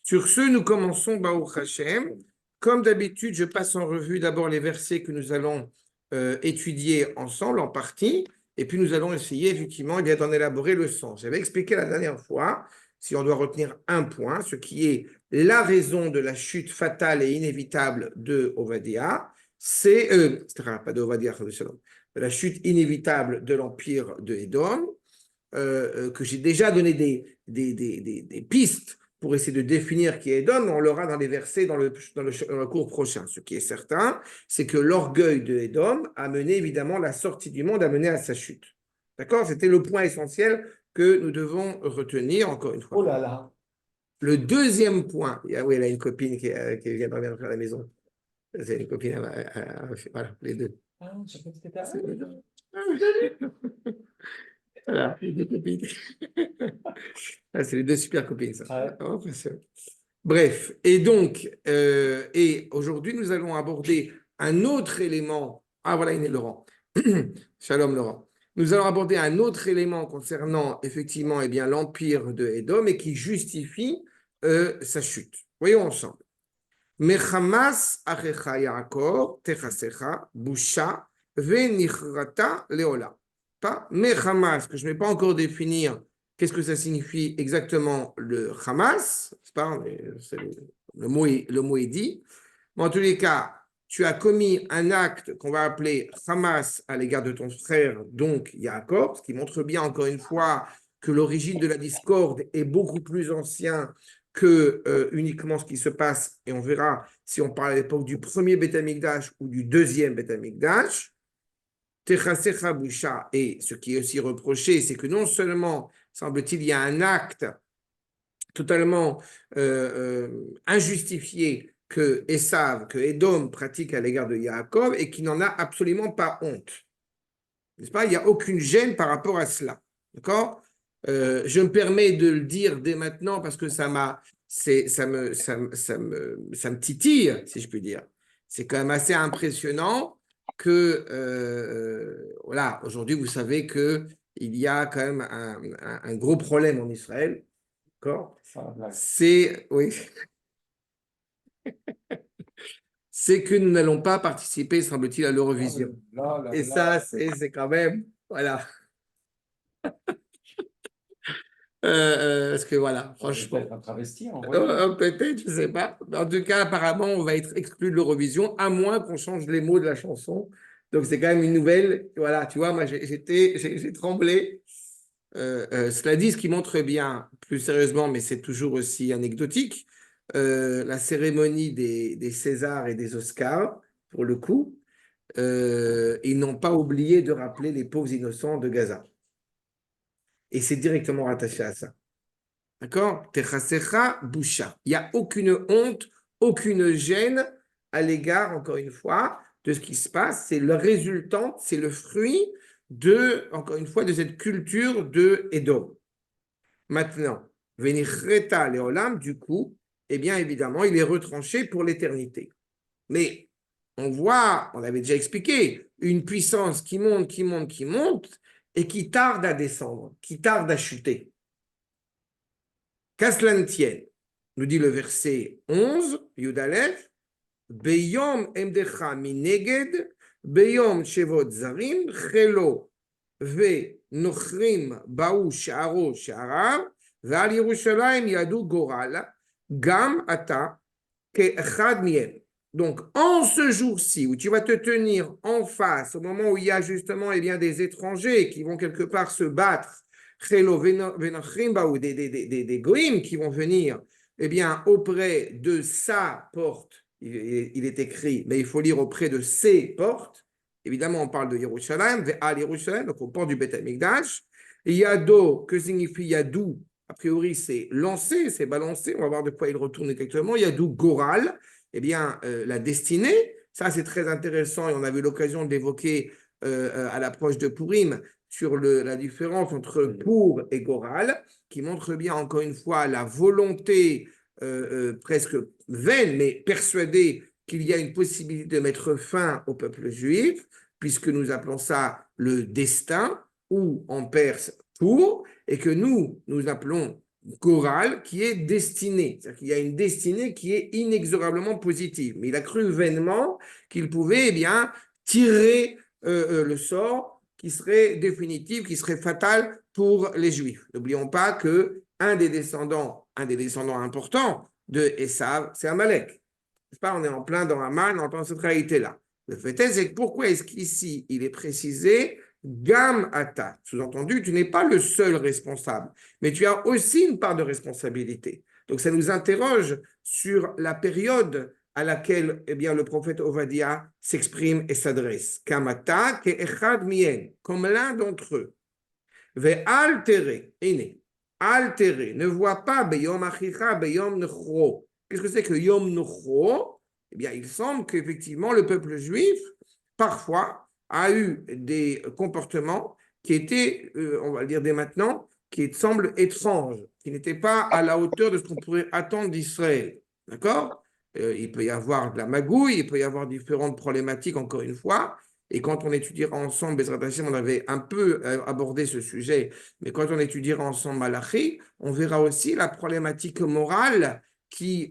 Sur ce, nous commençons Baruch Hashem. Comme d'habitude, je passe en revue d'abord les versets que nous allons étudier ensemble en partie, et puis nous allons essayer effectivement d'en élaborer le sens. J'avais expliqué la dernière fois, si on doit retenir un point, ce qui est la raison de la chute fatale et inévitable de Ovadia, pas de Ovadia, de la chute inévitable de l'empire de Édom, que j'ai déjà donné des pistes pour essayer de définir qui est Édom, on l'aura dans les versets dans le cours prochain. Ce qui est certain, c'est que l'orgueil de Édom a mené évidemment la sortie du monde, a mené à sa chute. D'accord? C'était le point essentiel que nous devons retenir, encore une fois. Oh là là. Le deuxième point, oui, elle a une copine qui vient de revenir à la maison. C'est une copine, voilà, les deux. Ah, je crois que c'était à Voilà, les deux copines. Ah, c'est les deux super copines, ça. Ouais. Oh, bref, et donc, et aujourd'hui, nous allons aborder un autre élément. Ah, voilà, il est Laurent. Shalom, Laurent. Nous allons aborder un autre élément concernant, effectivement, eh bien, l'empire de Édom et qui justifie sa chute. Voyons ensemble. Mechamas achecha Yaakov techasecha busha venichrata leola. Pas Mechamas, que je ne vais pas encore définir qu'est-ce que ça signifie exactement le Hamas, c'est pas, le mot est dit. Mais en tous les cas, tu as commis un acte qu'on va appeler Hamas à l'égard de ton frère, donc Yaakov, ce qui montre bien encore une fois que l'origine de la discorde est beaucoup plus ancienne que uniquement ce qui se passe, et on verra si on parle à l'époque du premier Beth Amikdash ou du deuxième Beth Amikdash. Techasecha busha, et ce qui est aussi reproché, c'est que non seulement, semble-t-il, il y a un acte totalement injustifié que Esav, que Édom pratique à l'égard de Yaakov et qui n'en a absolument pas honte. N'est-ce pas? Il n'y a aucune gêne par rapport à cela. D'accord? Je me permets de le dire dès maintenant parce que ça me titille, si je puis dire. C'est quand même assez impressionnant que, voilà, aujourd'hui, vous savez qu'il y a quand même un gros problème en Israël. D'accord? C'est, oui, c'est que nous n'allons pas participer, semble-t-il, à l'Eurovision. Et ça, c'est quand même, voilà. Parce que voilà, franchement. Peut-être un travesti en vrai. Peut-être, je ne sais pas. En tout cas, apparemment, on va être exclu de l'Eurovision, à moins qu'on change les mots de la chanson. Donc, c'est quand même une nouvelle. Voilà, tu vois, moi, j'ai tremblé. Cela dit, ce qui montre bien, plus sérieusement, mais c'est toujours aussi anecdotique, la cérémonie des Césars et des Oscars, pour le coup, ils n'ont pas oublié de rappeler les pauvres innocents de Gaza. Et c'est directement rattaché à ça. D'accord? Techasecha busha. Il n'y a aucune honte, aucune gêne à l'égard, encore une fois, de ce qui se passe. C'est le résultant, c'est le fruit de, encore une fois, de cette culture de Édom. Maintenant, Venichreta Leolam, du coup, eh bien, évidemment, il est retranché pour l'éternité. Mais on voit, on l'avait déjà expliqué, une puissance qui monte, qui monte, qui monte, et qui tarde à descendre, qui tarde à chuter. Qu'à cela ne tienne, nous dit le verset 11, Yudalef, Beyom emdecha mineged, Beyom shevot zarim, chelo ve nochrim baou sha'aro sha'arav, ve'al Yerushalayim yadu goral, gam ata ke'echad miem. Donc, en ce jour-ci, où tu vas te tenir en face, au moment où il y a justement eh bien, des étrangers qui vont quelque part se battre, des goïms qui vont venir eh bien, auprès de sa porte, il est écrit, mais il faut lire auprès de ses portes. Évidemment, on parle de Yerushalayim, ve'al Yerushalayim, donc au port du Beth Amikdash. Yado, que signifie Yadou? A priori, c'est lancer, c'est balancer. On va voir de quoi il retourne exactement. Yadou Goral, eh bien, la destinée. Ça, c'est très intéressant et on a eu l'occasion d'évoquer à l'approche de Purim sur la différence entre pour et Goral, qui montre bien encore une fois la volonté presque vaine, mais persuadée qu'il y a une possibilité de mettre fin au peuple juif, puisque nous appelons ça le destin, ou en perse pour, et que nous appelons chorale qui est destinée. C'est-à-dire qu'il y a une destinée qui est inexorablement positive. Mais il a cru vainement qu'il pouvait bien tirer le sort qui serait définitif, qui serait fatal pour les Juifs. N'oublions pas que un des descendants importants de Esav, c'est Amalek. N'est-ce pas? On est en plein dans Haman, on pense cette réalité-là. Le fait est, c'est que pourquoi est-ce qu'ici, il est précisé Gam Ata? Sous-entendu, tu n'es pas le seul responsable, mais tu as aussi une part de responsabilité. Donc, ça nous interroge sur la période à laquelle eh bien, le prophète Ovadia s'exprime et s'adresse. Kamata ke echad mien, comme l'un d'entre eux. Ve altéré, altéré, ne vois pas beyom achicha, beyom nechro. Qu'est-ce que c'est que yom nechro? Eh bien, il semble qu'effectivement, le peuple juif, parfois, a eu des comportements qui étaient, on va le dire dès maintenant, qui semblent étranges, qui n'étaient pas à la hauteur de ce qu'on pourrait attendre d'Israël. D'accord? Il peut y avoir de la magouille, il peut y avoir différentes problématiques, encore une fois. Et quand on étudiera ensemble, Bezrat Hashem, on avait un peu abordé ce sujet, mais quand on étudiera ensemble Malachi, on verra aussi la problématique morale qui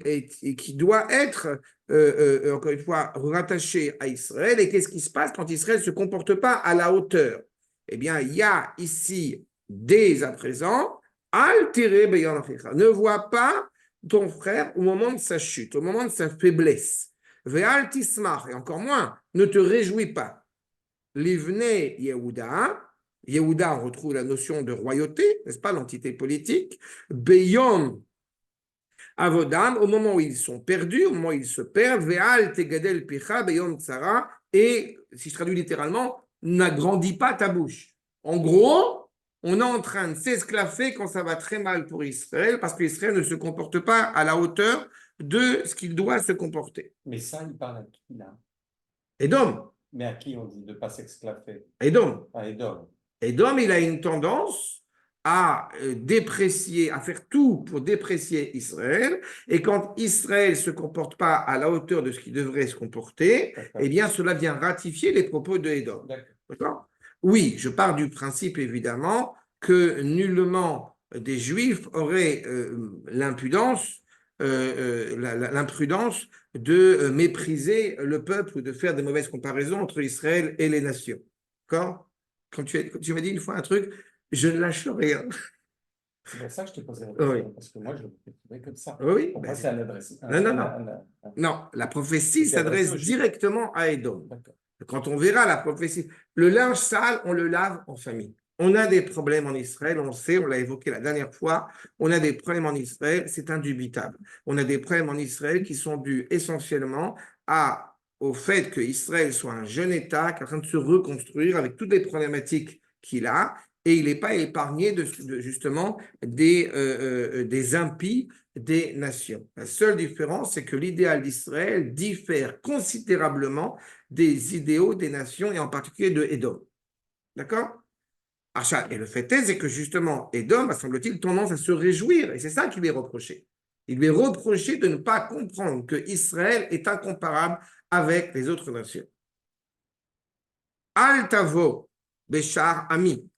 doit être, encore une fois, rattachée à Israël. Et qu'est-ce qui se passe quand Israël ne se comporte pas à la hauteur? Eh bien, il y a ici, dès à présent, altéré Beyom Achicha. Ne vois pas ton frère au moment de sa chute, au moment de sa faiblesse. Ve'al tismach, et encore moins, ne te réjouis pas. Livne Yehuda, Yehuda, on retrouve la notion de royauté, n'est-ce pas, l'entité politique. Beyom Avodam, au moment où ils sont perdus, au moment où ils se perdent. Ve'al tegadel picha beyom tsara, et si je traduis littéralement, n'agrandis pas ta bouche. En gros, on est en train de s'esclaffer quand ça va très mal pour Israël, parce qu'Israël ne se comporte pas à la hauteur de ce qu'il doit se comporter. Mais ça, il parle à qui là? Édom. Mais à qui on dit de ne pas s'esclaffer? Édom. À Edom. Édom, il a une tendance à déprécier, à faire tout pour déprécier Israël. Et quand Israël ne se comporte pas à la hauteur de ce qu'il devrait se comporter, eh bien, cela vient ratifier les propos de Édom. D'accord? Oui, je pars du principe, évidemment, que nullement des Juifs auraient l'imprudence de mépriser le peuple ou de faire des mauvaises comparaisons entre Israël et les nations. D'accord? Quand tu m'as dit une fois un truc, je ne lâche rien. C'est pour ça que je te posais la question, Oui. parce que moi, je le trouvais comme ça. Oui, Pour ben, moi, c'est à l'adresse. Non. Non, la prophétie C'est à la s'adresse logique. directement à Édom. D'accord. Quand on verra la prophétie, le linge sale, on le lave en famille. On a des problèmes en Israël, on le sait, on l'a évoqué la dernière fois, on a des problèmes en Israël, c'est indubitable. On a des problèmes en Israël qui sont dus essentiellement au fait que Israël soit un jeune État qui est en train de se reconstruire avec toutes les problématiques qu'il a, et il n'est pas épargné justement des impies des nations. La seule différence, c'est que l'idéal d'Israël diffère considérablement des idéaux des nations, et en particulier de Édom. D'accord? Et le fait est que justement, Édom a, semble-t-il, tendance à se réjouir, et c'est ça qu'il lui est reproché. Il lui est reproché de ne pas comprendre que Israël est incomparable avec les autres nations. Al-Tavo, Béchar, Ami.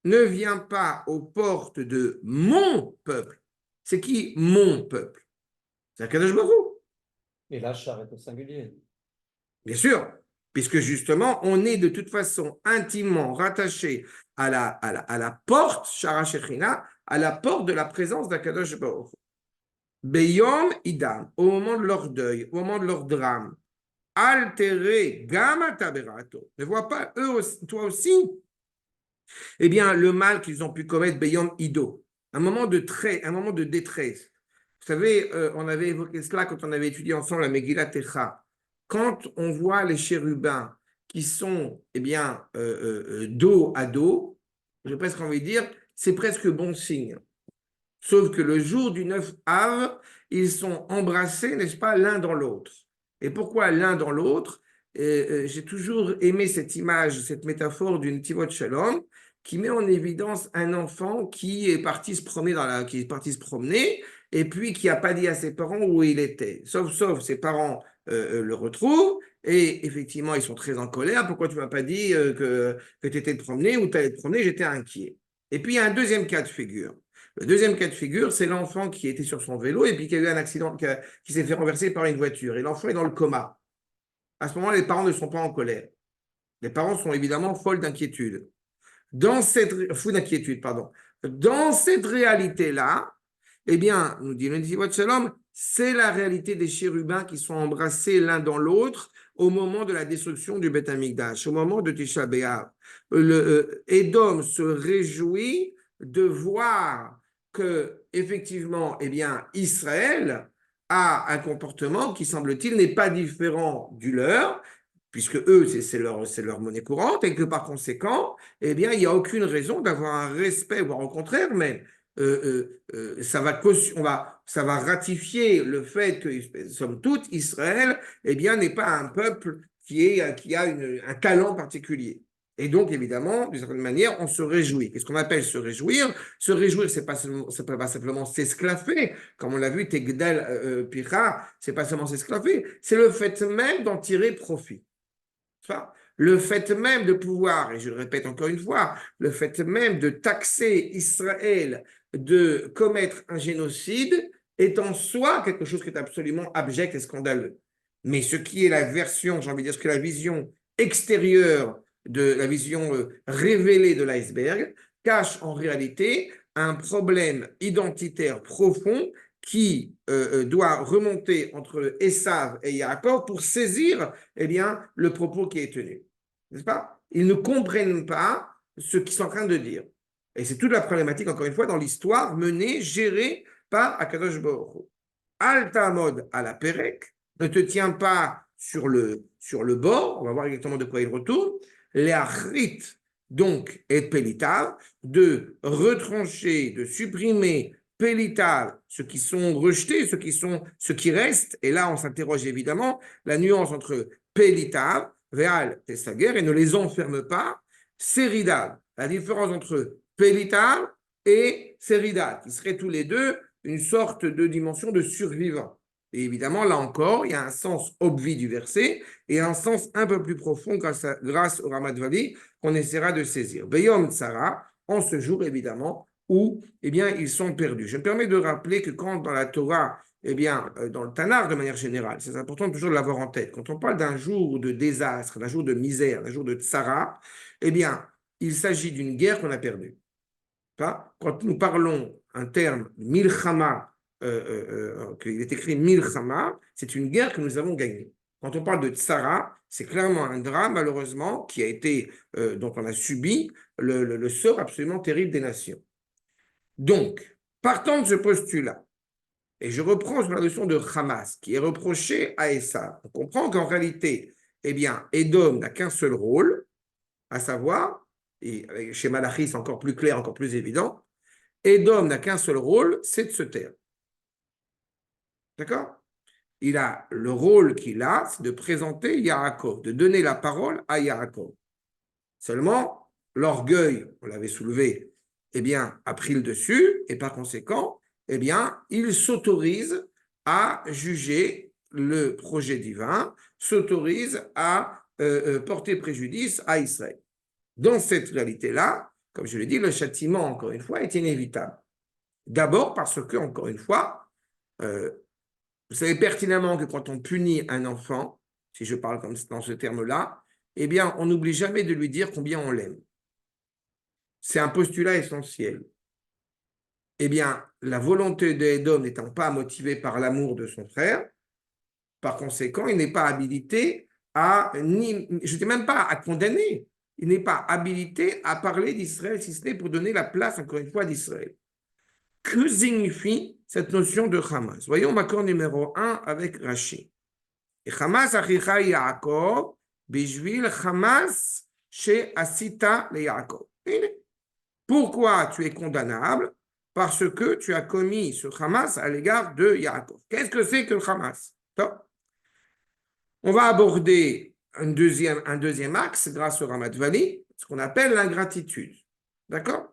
Ne viens pas aux portes de mon peuple. C'est qui mon peuple? C'est Akadosh Baruch Hu. Et là, char est au singulier. Bien sûr, puisque justement, on est de toute façon intimement rattaché à la porte, Shara Shechina, à la porte de la présence d'Akadosh Baruch Hu. Beyom Idam, au moment de leur deuil, au moment de leur drame, altéré, gamma taberato. Ne vois pas eux aussi, toi aussi, eh bien, le mal qu'ils ont pu commettre, Beyom Ido, un moment de détresse. Vous savez, on avait évoqué cela quand on avait étudié ensemble la Megillat Techa. Quand on voit les chérubins qui sont, eh bien, dos à dos, j'ai presque envie de dire, c'est presque bon signe. Sauf que le jour du 9 Av, ils sont embrassés, n'est-ce pas, l'un dans l'autre. Et pourquoi l'un dans l'autre? J'ai toujours aimé cette image, cette métaphore d'une Tivot Shalom, qui met en évidence un enfant qui est parti se promener, et puis qui n'a pas dit à ses parents où il était. Sauf ses parents le retrouvent, et effectivement, ils sont très en colère. Pourquoi tu ne m'as pas dit que tu étais te promener ou tu allais te promener? J'étais inquiet. Et puis, il y a un deuxième cas de figure. Le deuxième cas de figure, c'est l'enfant qui était sur son vélo et puis qui a eu un accident, qui s'est fait renverser par une voiture. Et l'enfant est dans le coma. À ce moment-là, les parents ne sont pas en colère. Les parents sont évidemment folles d'inquiétude. Fou d'inquiétude, pardon. Dans cette réalité-là, eh bien, nous dit le Netivat Shalom, c'est la réalité des chérubins qui sont embrassés l'un dans l'autre au moment de la destruction du Beth Amikdash, au moment de Tisha B'Av. Édom se réjouit de voir que, effectivement, eh bien, Israël a un comportement qui, semble-t-il, n'est pas différent du leur, puisque eux, c'est leur monnaie courante, et que par conséquent, eh bien, il n'y a aucune raison d'avoir un respect, voire au contraire, mais ça va ratifier le fait que, somme toute, Israël, eh bien, n'est pas un peuple qui a un talent particulier. Et donc, évidemment, d'une certaine manière, on se réjouit. Qu'est-ce qu'on appelle se réjouir? Se réjouir, c'est pas simplement s'esclaffer, comme on l'a vu, Tegdel Pira, c'est pas seulement s'esclaffer, c'est le fait même d'en tirer profit. Le fait même de pouvoir, et je le répète encore une fois, le fait même de taxer Israël de commettre un génocide est en soi quelque chose qui est absolument abject et scandaleux. Mais ce qui est la version, j'ai envie de dire, ce que la vision extérieure de la vision révélée de l'iceberg cache en réalité un problème identitaire profond qui doit remonter entre Esav et Yaakov pour saisir eh bien, le propos qui est tenu. N'est-ce pas? Ils ne comprennent pas ce qu'ils sont en train de dire. Et c'est toute la problématique, encore une fois, dans l'histoire menée, gérée par Akadosh Baruch Hu. Alta mode à la Pérec, ne te tiens pas sur le bord, on va voir exactement de quoi il retourne, les achrit, donc, et pelitav, de retrancher, de supprimer pelitav, ceux qui sont rejetés, ceux qui restent, et là on s'interroge évidemment, la nuance entre pelitav, veal, tessager, et ne les enferme pas, seridav, la différence entre pelitav et seridav, qui seraient tous les deux une sorte de dimension de survivant. Et évidemment, là encore, il y a un sens obvi du verset et un sens un peu plus profond grâce au Ramat Vali qu'on essaiera de saisir. Beyom Tsara, en ce jour évidemment, où eh bien, ils sont perdus. Je me permets de rappeler que quand dans la Torah, eh bien, dans le Tanakh de manière générale, c'est important toujours de l'avoir en tête. Quand on parle d'un jour de désastre, d'un jour de misère, d'un jour de tsara, eh bien, il s'agit d'une guerre qu'on a perdue. Quand nous parlons un terme milchama, qu'il est écrit milchama, c'est une guerre que nous avons gagnée. Quand on parle de tsara, c'est clairement un drame, malheureusement, qui a été, dont on a subi le sort absolument terrible des nations. Donc, partant de ce postulat, et je reprends sur la notion de Hamas, qui est reprochée à Essa, on comprend qu'en réalité, eh bien, Édom n'a qu'un seul rôle, à savoir, et chez Malachie, c'est encore plus clair, encore plus évident, Édom n'a qu'un seul rôle, c'est de se taire. D'accord? Il a le rôle qu'il a, c'est de présenter Yaakov, de donner la parole à Yaakov. Seulement, l'orgueil, on l'avait soulevé, eh bien, a pris le dessus, et par conséquent, eh bien, il s'autorise à juger le projet divin, s'autorise à porter préjudice à Israël. Dans cette réalité-là, comme je l'ai dit, le châtiment, encore une fois, est inévitable. D'abord parce que, encore une fois, vous savez pertinemment que quand on punit un enfant, si je parle comme dans ce terme-là, eh bien, on n'oublie jamais de lui dire combien on l'aime. C'est un postulat essentiel. Eh bien, la volonté d'Édom n'étant pas motivée par l'amour de son frère, par conséquent, il n'est pas habilité je ne dis même pas à condamner, il n'est pas habilité à parler d'Israël, si ce n'est pour donner la place, encore une fois, d'Israël. Que signifie cette notion de Hamas? Voyons l'accord numéro 1 avec Rashi. Hamas achicha Yaakov, bishvil Hamas chez Asita le Yaakov. Pourquoi tu es condamnable? Parce que tu as commis ce Hamas à l'égard de Yaakov. Qu'est-ce que c'est que le Hamas? On va aborder un deuxième axe grâce au Ramat Vali, ce qu'on appelle l'ingratitude. D'accord?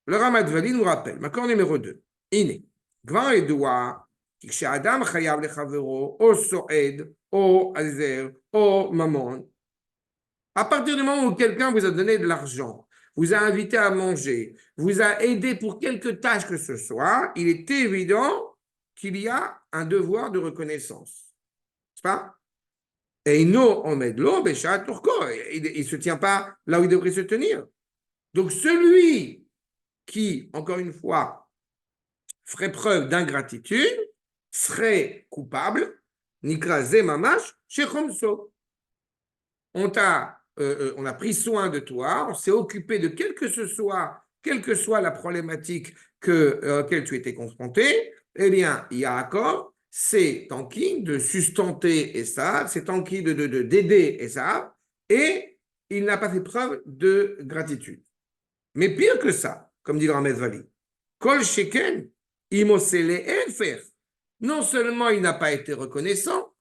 Le Ramat Vali nous rappelle, accord numéro 2. Iné. Grand Edouard, כשאדם חייב לחברו, או סועד, או עזר, או ממון, à partir du moment où quelqu'un vous a donné de l'argent, vous a invité à manger, vous a aidé pour quelque tâche que ce soit, il est évident qu'il y a un devoir de reconnaissance. C'est pas? Et non, on met de l'eau, il ne se tient pas là où il devrait se tenir. Donc celui qui, encore une fois, ferait preuve d'ingratitude serait coupable, Nikra Zemamash, chez Khomso. On a pris soin de toi, on s'est occupé de quelle que soit la problématique laquelle tu étais confronté, eh bien, Yaakov, c'est tanki de sustenter Esav, c'est tanki d'aider Esav, et il n'a pas fait preuve de gratitude. Mais pire que ça, comme dit le Ramed Vali, Kol Sheken, Imosele Elfer. Non seulement il n'a pas été reconnaissant,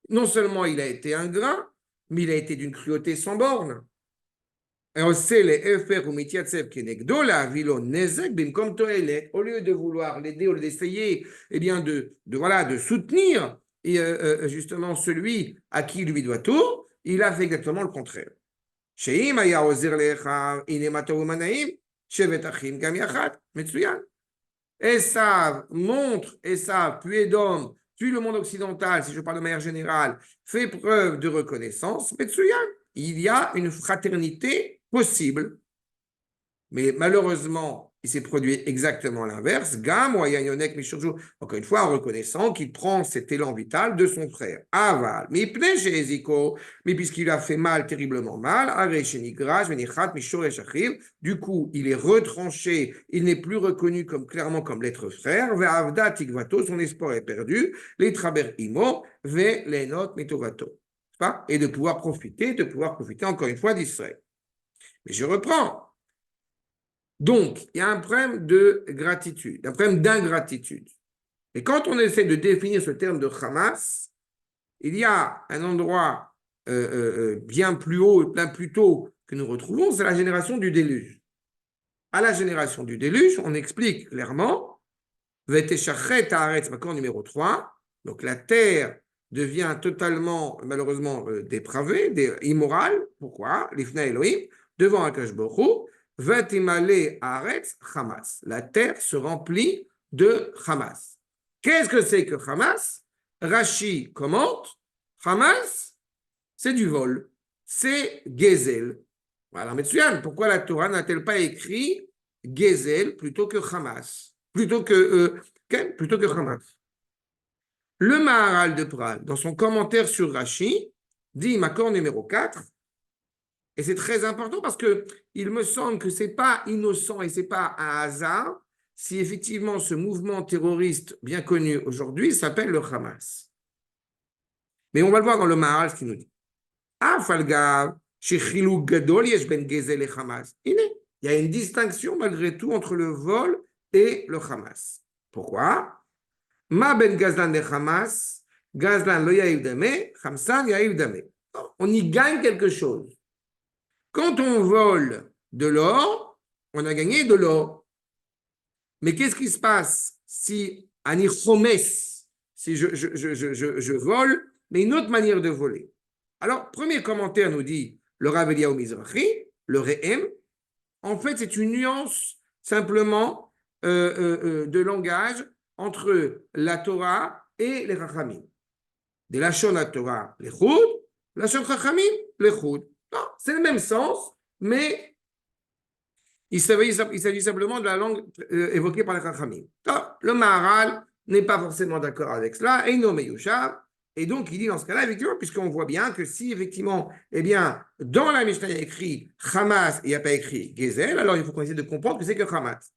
non seulement il a été ingrat, mais il a été d'une cruauté sans borne. Au lieu de vouloir l'aider, au lieu d'essayer de soutenir justement celui à qui lui doit tout, il a fait exactement le contraire. Esav montre, Esav, puis Edom, puis le monde occidental, si je parle de manière générale, fait preuve de reconnaissance, Metsuyan, il y a une fraternité possible. Mais malheureusement, il s'est produit exactement l'inverse. Gam, encore une fois, en reconnaissant qu'il prend cet élan vital de son frère. Aval, mais puisqu'il a fait mal, terriblement mal, du coup, il est retranché, il n'est plus reconnu clairement comme l'être frère. Son espoir est perdu. Les traber imo, les notes mitovato. Et de pouvoir profiter encore une fois d'Israël. Mais je reprends. Donc, il y a un problème de gratitude, un problème d'ingratitude. Et quand on essaie de définir ce terme de Hamas, il y a un endroit bien plus haut, bien plus tôt que nous retrouvons, c'est la génération du déluge. À la génération du déluge, on explique clairement, accord numéro 3, donc la terre devient totalement, malheureusement, dépravée, immorale. Pourquoi? L'Ifna Elohim, devant Akash Baruch Hamas. La terre se remplit de Hamas. Qu'est-ce que c'est que Hamas? Rashi commente, Hamas, c'est du vol, c'est Gezel. Alors, Metsuyan, pourquoi la Torah n'a-t-elle pas écrit Gezel plutôt que Hamas? Plutôt que Hamas. Le Maharal de Prague, dans son commentaire sur Rashi, dit, accord numéro 4, et c'est très important parce qu'il me semble que ce n'est pas innocent et ce n'est pas un hasard si effectivement ce mouvement terroriste bien connu aujourd'hui s'appelle le Hamas. Mais on va le voir dans le Maharal ce qu'il nous dit. Il y a une distinction malgré tout entre le vol et le Hamas. Pourquoi? Ma ben Gazlan de Hamas, Gazlan lo yaïv dame, Hamsan yaïv dame. On y gagne quelque chose. Quand on vole de l'or, on a gagné de l'or. Mais qu'est-ce qui se passe si ani chomes, si je vole, mais une autre manière de voler? Alors, premier commentaire nous dit le Rav Eliyahu Mizrahi, le Re'em. En fait, c'est une nuance simplement de langage entre la Torah et les Chachamim. De Lachon la Torah, les Choud, Lachon Chachamim, les Choud. Non, c'est le même sens, mais il s'agit simplement de la langue évoquée par les Chachamim. Le Maharal n'est pas forcément d'accord avec cela, et non Meyushav. Et donc, il dit dans ce cas-là, effectivement, puisqu'on voit bien que si, effectivement, eh bien, dans la Mishnah, il y a écrit Hamas et il n'y a pas écrit Gezel, alors il faut qu'on essaie de comprendre que c'est que Hamas.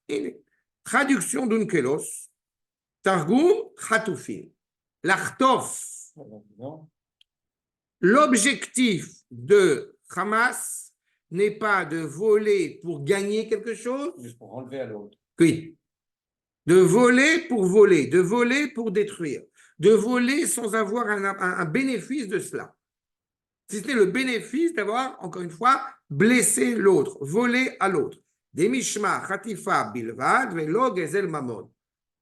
Traduction d'Unkelos, Targum Chatufin. L'Artof. L'objectif de Hamas n'est pas de voler pour gagner quelque chose. Juste pour enlever à l'autre. Oui. De voler pour détruire. De voler sans avoir un bénéfice de cela. Si c'était le bénéfice d'avoir, encore une fois, blessé l'autre, volé à l'autre. Des mishma, khatifa, bilvad, velo, gezel, mamon.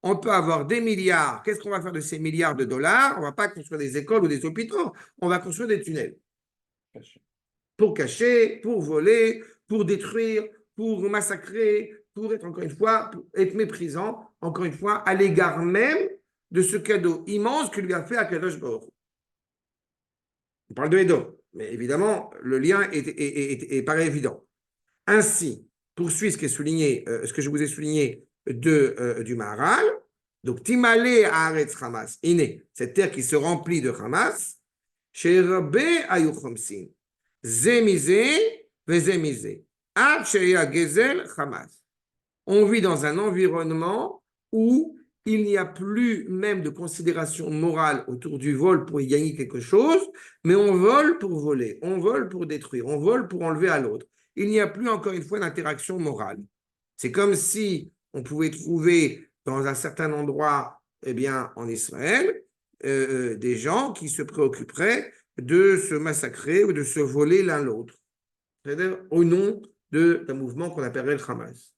On peut avoir des milliards. Qu'est-ce qu'on va faire de ces milliards de dollars? On ne va pas construire des écoles ou des hôpitaux. On va construire des tunnels. Pour cacher, pour voler, pour détruire, pour massacrer, pour être, encore une fois, pour être méprisant, encore une fois, à l'égard même de ce cadeau immense que lui a fait Akadosh Baruch Hu. On parle de Édom, mais évidemment, le lien paraît évident. Ainsi, poursuit ce qui est souligné, ce que je vous ai souligné du Maharal. Donc, Timale Haaretz Hamas, Iné, cette terre qui se remplit de Hamas, chez Rabbe Ayuchomsin, Zemize, Vezemize, Ad Sheya Gezel Hamas. On vit dans un environnement où il n'y a plus même de considération morale autour du vol pour y gagner quelque chose, mais on vole pour voler, on vole pour détruire, on vole pour enlever à l'autre. Il n'y a plus encore une fois d'interaction morale. C'est comme si on pouvait trouver dans un certain endroit, eh bien, en Israël, des gens qui se préoccuperaient de se massacrer ou de se voler l'un l'autre, c'est-à-dire au nom d'un mouvement qu'on appellerait le Hamas.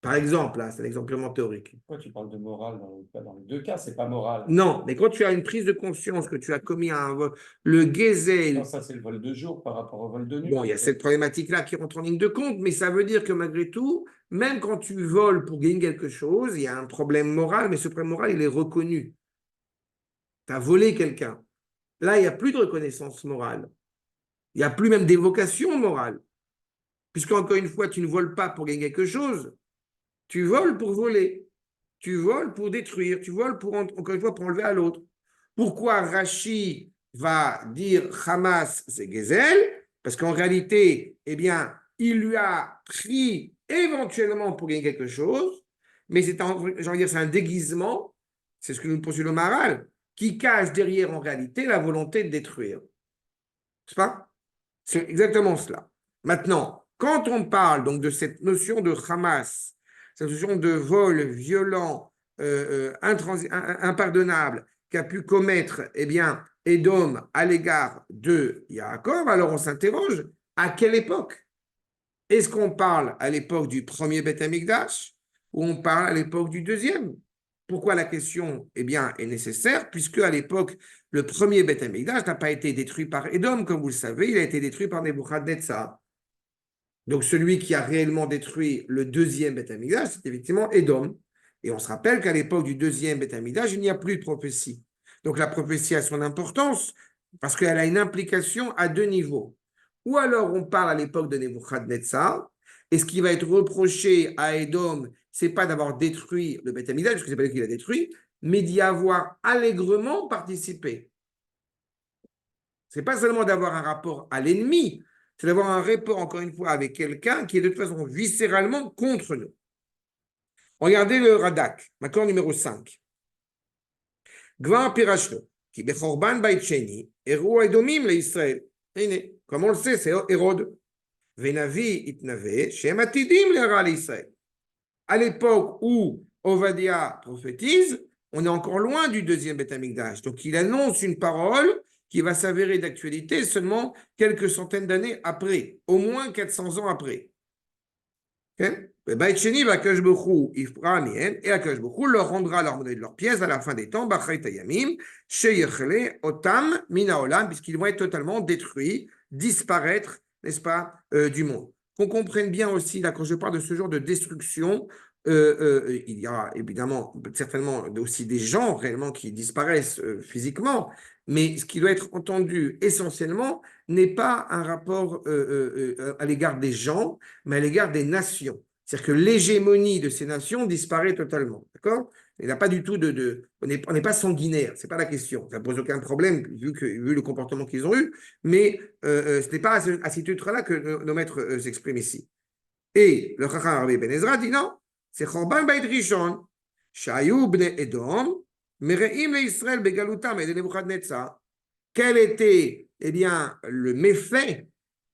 Par exemple, là, c'est un exemple purement théorique. Pourquoi tu parles de morale dans les deux cas, c'est pas moral. Non, mais quand tu as une prise de conscience que tu as commis un vol, le Gezel. Non, ça c'est le vol de jour par rapport au vol de nuit. Bon, il y a cette problématique-là qui rentre en ligne de compte, mais ça veut dire que malgré tout, même quand tu voles pour gagner quelque chose, il y a un problème moral, mais ce problème moral, il est reconnu. Tu as volé quelqu'un. Là, il n'y a plus de reconnaissance morale. Il n'y a plus même d'évocation morale. Puisque, encore une fois, tu ne voles pas pour gagner quelque chose, tu voles pour voler. Tu voles pour détruire, tu voles pour, encore une fois, pour enlever à l'autre. Pourquoi Rashi va dire Hamas, c'est Gezel? Parce qu'en réalité, eh bien, il lui a pris éventuellement pour gagner quelque chose, mais c'est un déguisement, c'est ce que nous poursuit le Maharal, qui cache derrière en réalité la volonté de détruire. C'est pas? C'est exactement cela. Maintenant, quand on parle donc de cette notion de Hamas, cette notion de vol violent, impardonnable, qu'a pu commettre eh bien, Édom à l'égard de Yaakov, alors on s'interroge, à quelle époque? Est-ce qu'on parle à l'époque du premier Beth Amikdash ou on parle à l'époque du deuxième? Pourquoi la question eh bien, est nécessaire? Puisque à l'époque, le premier Beth Amikdash n'a pas été détruit par Édom, comme vous le savez, il a été détruit par Nebuchadnezzar. Donc celui qui a réellement détruit le deuxième Beth Amikdash, c'est effectivement Édom. Et on se rappelle qu'à l'époque du deuxième Beth Amikdash, il n'y a plus de prophétie. Donc la prophétie a son importance parce qu'elle a une implication à deux niveaux. Ou alors on parle à l'époque de Nebuchadnezzar, et ce qui va être reproché à Édom, c'est pas d'avoir détruit le Beth Amikdash, parce que c'est pas lui qui l'a détruit, mais d'y avoir allègrement participé. C'est pas seulement d'avoir un rapport à l'ennemi, c'est d'avoir un rapport, encore une fois, avec quelqu'un qui est de toute façon viscéralement contre nous. Regardez le Radak, accord numéro 5. Gvar Pirashno, qui Bechorban Baïtcheni, Héros Edomim le Israël. Comme on le sait, c'est Hérode. Venavi Itnave, Shem Atidim le Israël. À l'époque où Ovadia prophétise, on est encore loin du deuxième Beth Amikdash. Donc il annonce une parole qui va s'avérer d'actualité seulement quelques centaines d'années après, au moins 400 ans après. Et Akash Baruch Hu leur rendra leur monnaie de leurs pièces à la fin des temps, puisqu'ils vont être totalement détruits, disparaître, n'est-ce pas, du monde. Qu'on comprenne bien aussi, là, quand je parle de ce genre de destruction, il y a évidemment, certainement aussi des gens réellement qui disparaissent physiquement, mais ce qui doit être entendu essentiellement n'est pas un rapport à l'égard des gens, mais à l'égard des nations. C'est-à-dire que l'hégémonie de ces nations disparaît totalement. D'accord? Il n'y a pas du tout on n'est pas sanguinaire, ce n'est pas la question. Ça ne pose aucun problème vu le comportement qu'ils ont eu, mais ce n'est pas à ce titre-là que nos maîtres s'expriment ici. Et le Chacham Rabbi Ben Ezra dit non, c'est Chorban Beit Rishon, Shayu Bnei Edom, Mereim Israël Begalutam et de Nebuchadnezzar. Quel était, eh bien, le méfait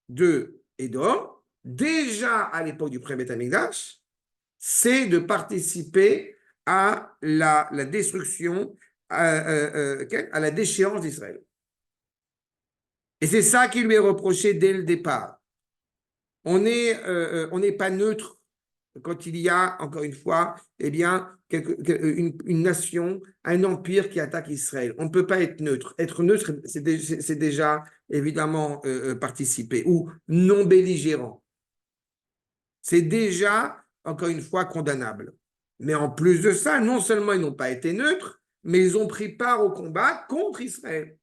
de Édom, déjà à l'époque du premier Beth Amikdash, c'est de participer à la destruction, à la déchéance d'Israël. Et c'est ça qui lui est reproché dès le départ. On n'est pas neutre quand il y a, encore une fois, eh bien, une nation, un empire qui attaque Israël. On ne peut pas être neutre. Être neutre, c'est déjà, évidemment, participer, ou non belligérant. c'est déjà, encore une fois, condamnable. Mais en plus de ça, non seulement ils n'ont pas été neutres, mais ils ont pris part au combat contre Israël,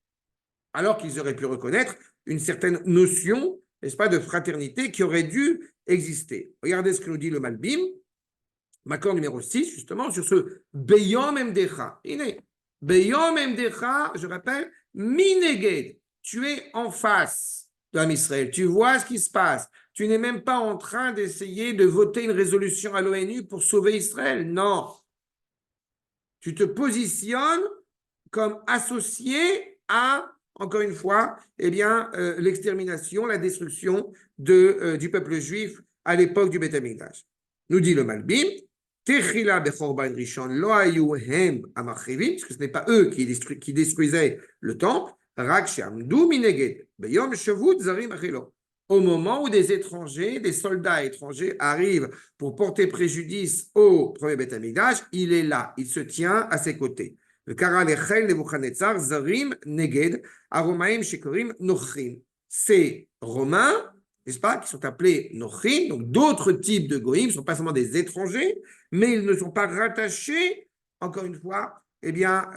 alors qu'ils auraient pu reconnaître une certaine notion, n'est-ce pas, de fraternité qui aurait dû exister. Regardez ce que nous dit le Malbim, Makor numéro 6, justement, sur ce Beyom Emdecha. Beyom Emdecha, je rappelle, Mineged, tu es en face de Israël, tu vois ce qui se passe. Tu n'es même pas en train d'essayer de voter une résolution à l'ONU pour sauver Israël. Non. Tu te positionnes comme associé à, encore une fois, eh bien, l'extermination, la destruction du peuple juif à l'époque du Beth Amikdash. Nous dit le Malbim, Techila bechorban rishon lo hayu hem amachrivim, parce que ce n'est pas eux qui détruisaient le temple, rak shamdu mineged, beyom shavut zarim achilo. Au moment où des étrangers, des soldats étrangers arrivent pour porter préjudice au premier Beth Amikdash, il est là, il se tient à ses côtés. Le Kara Lechel Nebuchadnezzar Zarim Neged Aromaim Shekorim Nochrim. Ces Romains, n'est-ce pas, qui sont appelés Nochrim, donc d'autres types de Goïm, ne sont pas seulement des étrangers, mais ils ne sont pas rattachés, encore une fois, eh bien,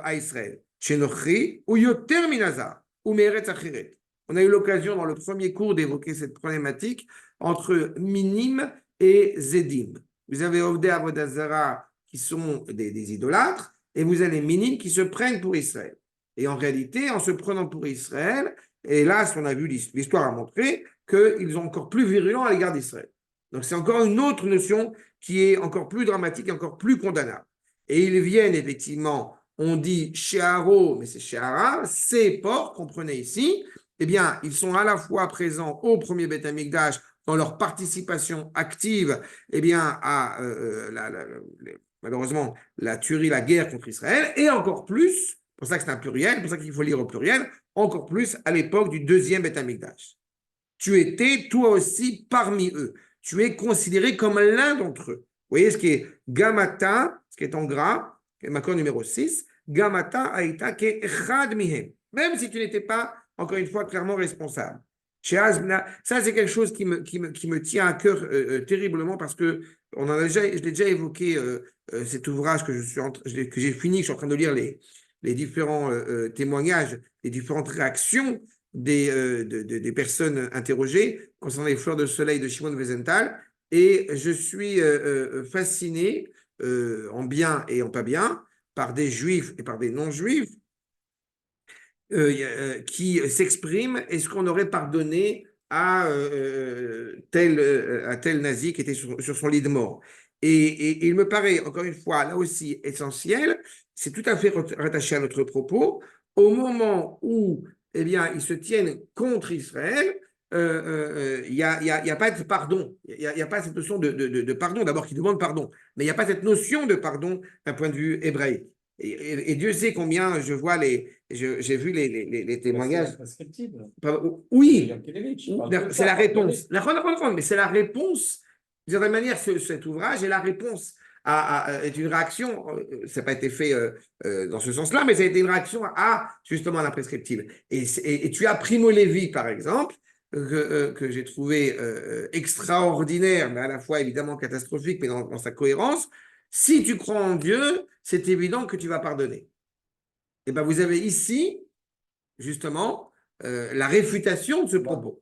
à Israël. Chez Nochri, ou Yoter Minazar, ou Meretz Achiret. On a eu l'occasion dans le premier cours d'évoquer cette problématique entre Minim et Zedim. Vous avez Ovdei Avodazara qui sont des idolâtres, et vous avez les minimes qui se prennent pour Israël. Et en réalité, en se prenant pour Israël, hélas, on a vu l'histoire a montré qu'ils sont encore plus virulents à l'égard d'Israël. Donc c'est encore une autre notion qui est encore plus dramatique, encore plus condamnable. Et ils viennent effectivement, on dit Shearo, mais c'est Sheara, ces porcs, comprenez ici, eh bien, ils sont à la fois présents au premier Beth Amikdash dans leur participation active, eh bien, à malheureusement, la tuerie, la guerre contre Israël, et encore plus, c'est pour ça que c'est un pluriel, c'est pour ça qu'il faut lire au pluriel, encore plus à l'époque du deuxième Beth Amikdash. Tu étais toi aussi parmi eux. Tu es considéré comme l'un d'entre eux. Vous voyez ce qui est Gamata, ce qui est en gras, Makor numéro 6, Gamata Aïta ke echad mihem. Même si tu n'étais pas, encore une fois, clairement responsable. Ça, c'est quelque chose qui me tient à cœur terriblement parce que je l'ai déjà évoqué, cet ouvrage que j'ai fini, je suis en train de lire les différents témoignages, les différentes réactions des personnes interrogées concernant les fleurs de soleil de Shimon Wiesenthal, et je suis fasciné, en bien et en pas bien, par des juifs et par des non-juifs qui s'expriment. Est-ce qu'on aurait pardonné à tel nazi qui était sur son lit de mort? Et il me paraît, encore une fois, là aussi essentiel, c'est tout à fait rattaché à notre propos, au moment où eh bien, ils se tiennent contre Israël, il n'y a pas de pardon, il n'y a pas cette notion de pardon, d'abord qui demande pardon, mais il n'y a pas cette notion de pardon d'un point de vue hébraïque. Et Dieu sait combien je vois j'ai vu les témoignages. Oui, c'est la réponse. Mais c'est la réponse. De certaine manière, cet ouvrage est la réponse est une réaction. Ça n'a pas été fait dans ce sens-là, mais ça a été une réaction à justement l'imprescriptible. Et tu as Primo Levi, par exemple, que j'ai trouvé extraordinaire, mais à la fois évidemment catastrophique, mais dans sa cohérence. Si tu crois en Dieu, c'est évident que tu vas pardonner. Et bien, vous avez ici, justement, la réfutation de ce propos.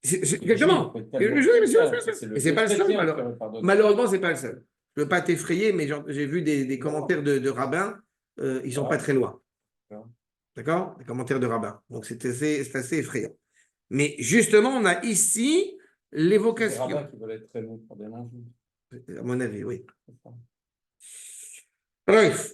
Exactement. Mais c'est pas le seul, malheureusement, c'est pas le seul. Je ne veux pas t'effrayer, mais j'ai vu des commentaires de rabbins, ils ne sont pas très loin. D'accord? Les commentaires de rabbins. Donc, c'est assez effrayant. Mais justement, on a ici l'évocation. Des rabbins qui veulent être très bons pour des non-juifs. À mon avis, oui. Bref.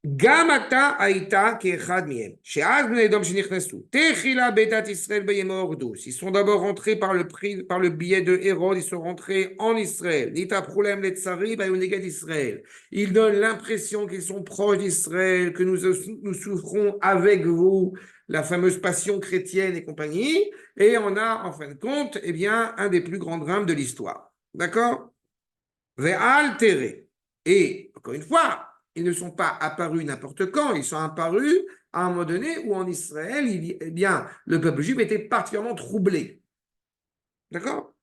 Gamata Aïta Kechad Miem. Chez Azbne Edom Shenichnasu. Techila Betat Israël Beyemo Ordous. Ils sont d'abord rentrés par le biais de Hérode, ils sont rentrés en Israël. Nita Problème les Tsari Bayonegad d'Israël. Ils donnent l'impression qu'ils sont proches d'Israël, que nous souffrons avec vous la fameuse passion chrétienne et compagnie. Et on a, en fin de compte, eh bien, un des plus grands drames de l'histoire. D'accord? Ve'altere. Et, encore une fois, ils ne sont pas apparus n'importe quand, ils sont apparus à un moment donné où en Israël, eh bien, le peuple juif était particulièrement troublé. D'accord?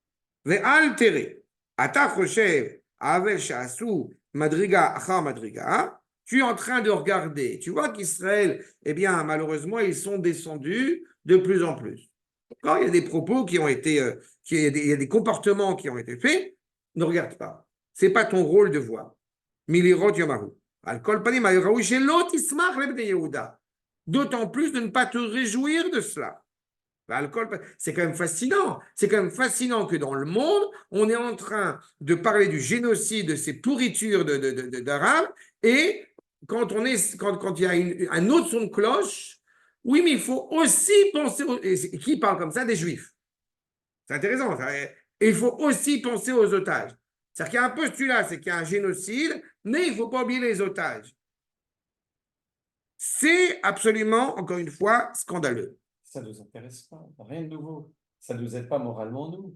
Ve'altere. Ata choshev, avel sha'asu, madriga, achar madriga. Tu es en train de regarder. Tu vois qu'Israël, eh bien, malheureusement, ils sont descendus de plus en plus. Quand il y a des propos qui ont été, il y a des comportements qui ont été faits, ne regarde pas. C'est pas ton rôle de voir. Milirot Yomahu. Al-Kol Panim, Ayraoui, Shelot Ismach Lebne Yehuda. D'autant plus de ne pas te réjouir de cela. C'est quand même fascinant. C'est quand même fascinant que dans le monde, on est en train de parler du génocide, de ces pourritures d'Arabes, et quand il y a un autre son de cloche, oui, mais il faut aussi penser, qui parle comme ça? Des Juifs. C'est intéressant. Et il faut aussi penser aux otages. C'est-à-dire qu'il y a un postulat, c'est qu'il y a un génocide, mais il ne faut pas oublier les otages. C'est absolument, encore une fois, scandaleux. Ça ne nous intéresse pas, rien de nouveau. Ça ne nous aide pas moralement, nous.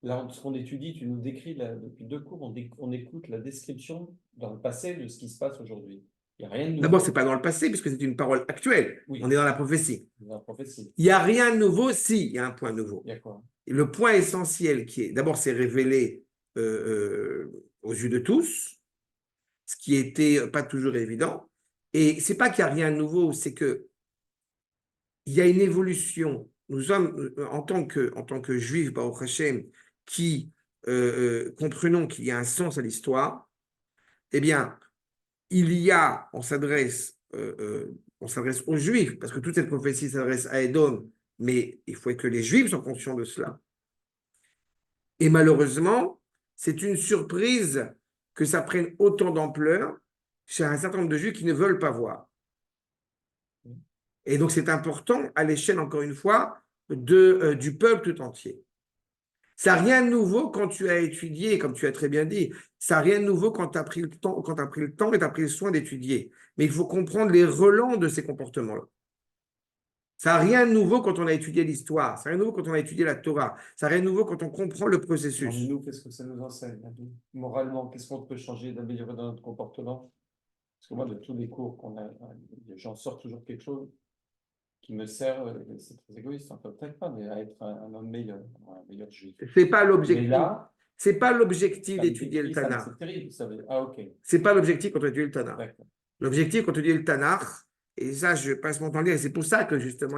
Là, ce qu'on étudie, tu nous décris là, depuis 2 cours, on écoute la description dans le passé de ce qui se passe aujourd'hui. Il n'y a rien de nouveau. D'abord, ce n'est pas dans le passé, puisque c'est une parole actuelle. Oui. On est dans la prophétie. Dans la prophétie. Il n'y a rien de nouveau, si, il y a un point nouveau. Il y a quoi? Et le point essentiel qui est, d'abord, c'est révélé aux yeux de tous, ce qui n'était pas toujours évident. Et ce n'est pas qu'il n'y a rien de nouveau, c'est qu'il y a une évolution. Nous sommes, en tant que juifs, Baruch Hashem, qui comprenons qu'il y a un sens à l'histoire, eh bien, on s'adresse aux Juifs, parce que toute cette prophétie s'adresse à Édom, mais il faut que les Juifs soient conscients de cela. Et malheureusement, c'est une surprise que ça prenne autant d'ampleur chez un certain nombre de Juifs qui ne veulent pas voir. Et donc, c'est important à l'échelle, encore une fois, du peuple tout entier. Ça n'a rien de nouveau quand tu as étudié, comme tu as très bien dit. Ça n'a rien de nouveau quand tu as pris le temps, et tu as pris le soin d'étudier. Mais il faut comprendre les relents de ces comportements-là. Ça n'a rien de nouveau quand on a étudié l'histoire. Ça n'a rien de nouveau quand on a étudié la Torah. Ça n'a rien de nouveau quand on comprend le processus. Alors, nous, qu'est-ce que ça nous enseigne? Moralement, qu'est-ce qu'on peut changer, d'améliorer dans notre comportement? Parce que moi, de tous les cours qu'on a, j'en sors toujours quelque chose qui me sert, c'est très égoïste, hein, peut-être pas, mais à être un homme meilleur, un meilleur juif. C'est pas l'objectif. Mais là, c'est pas l'objectif d'étudier le Tanakh. C'est terrible, ça veut dire. Ah, ok. C'est pas l'objectif quand on étudie le Tanakh. D'accord. L'objectif quand on étudie le Tanakh, et ça, je passe mon temps à dire, et c'est pour ça que justement,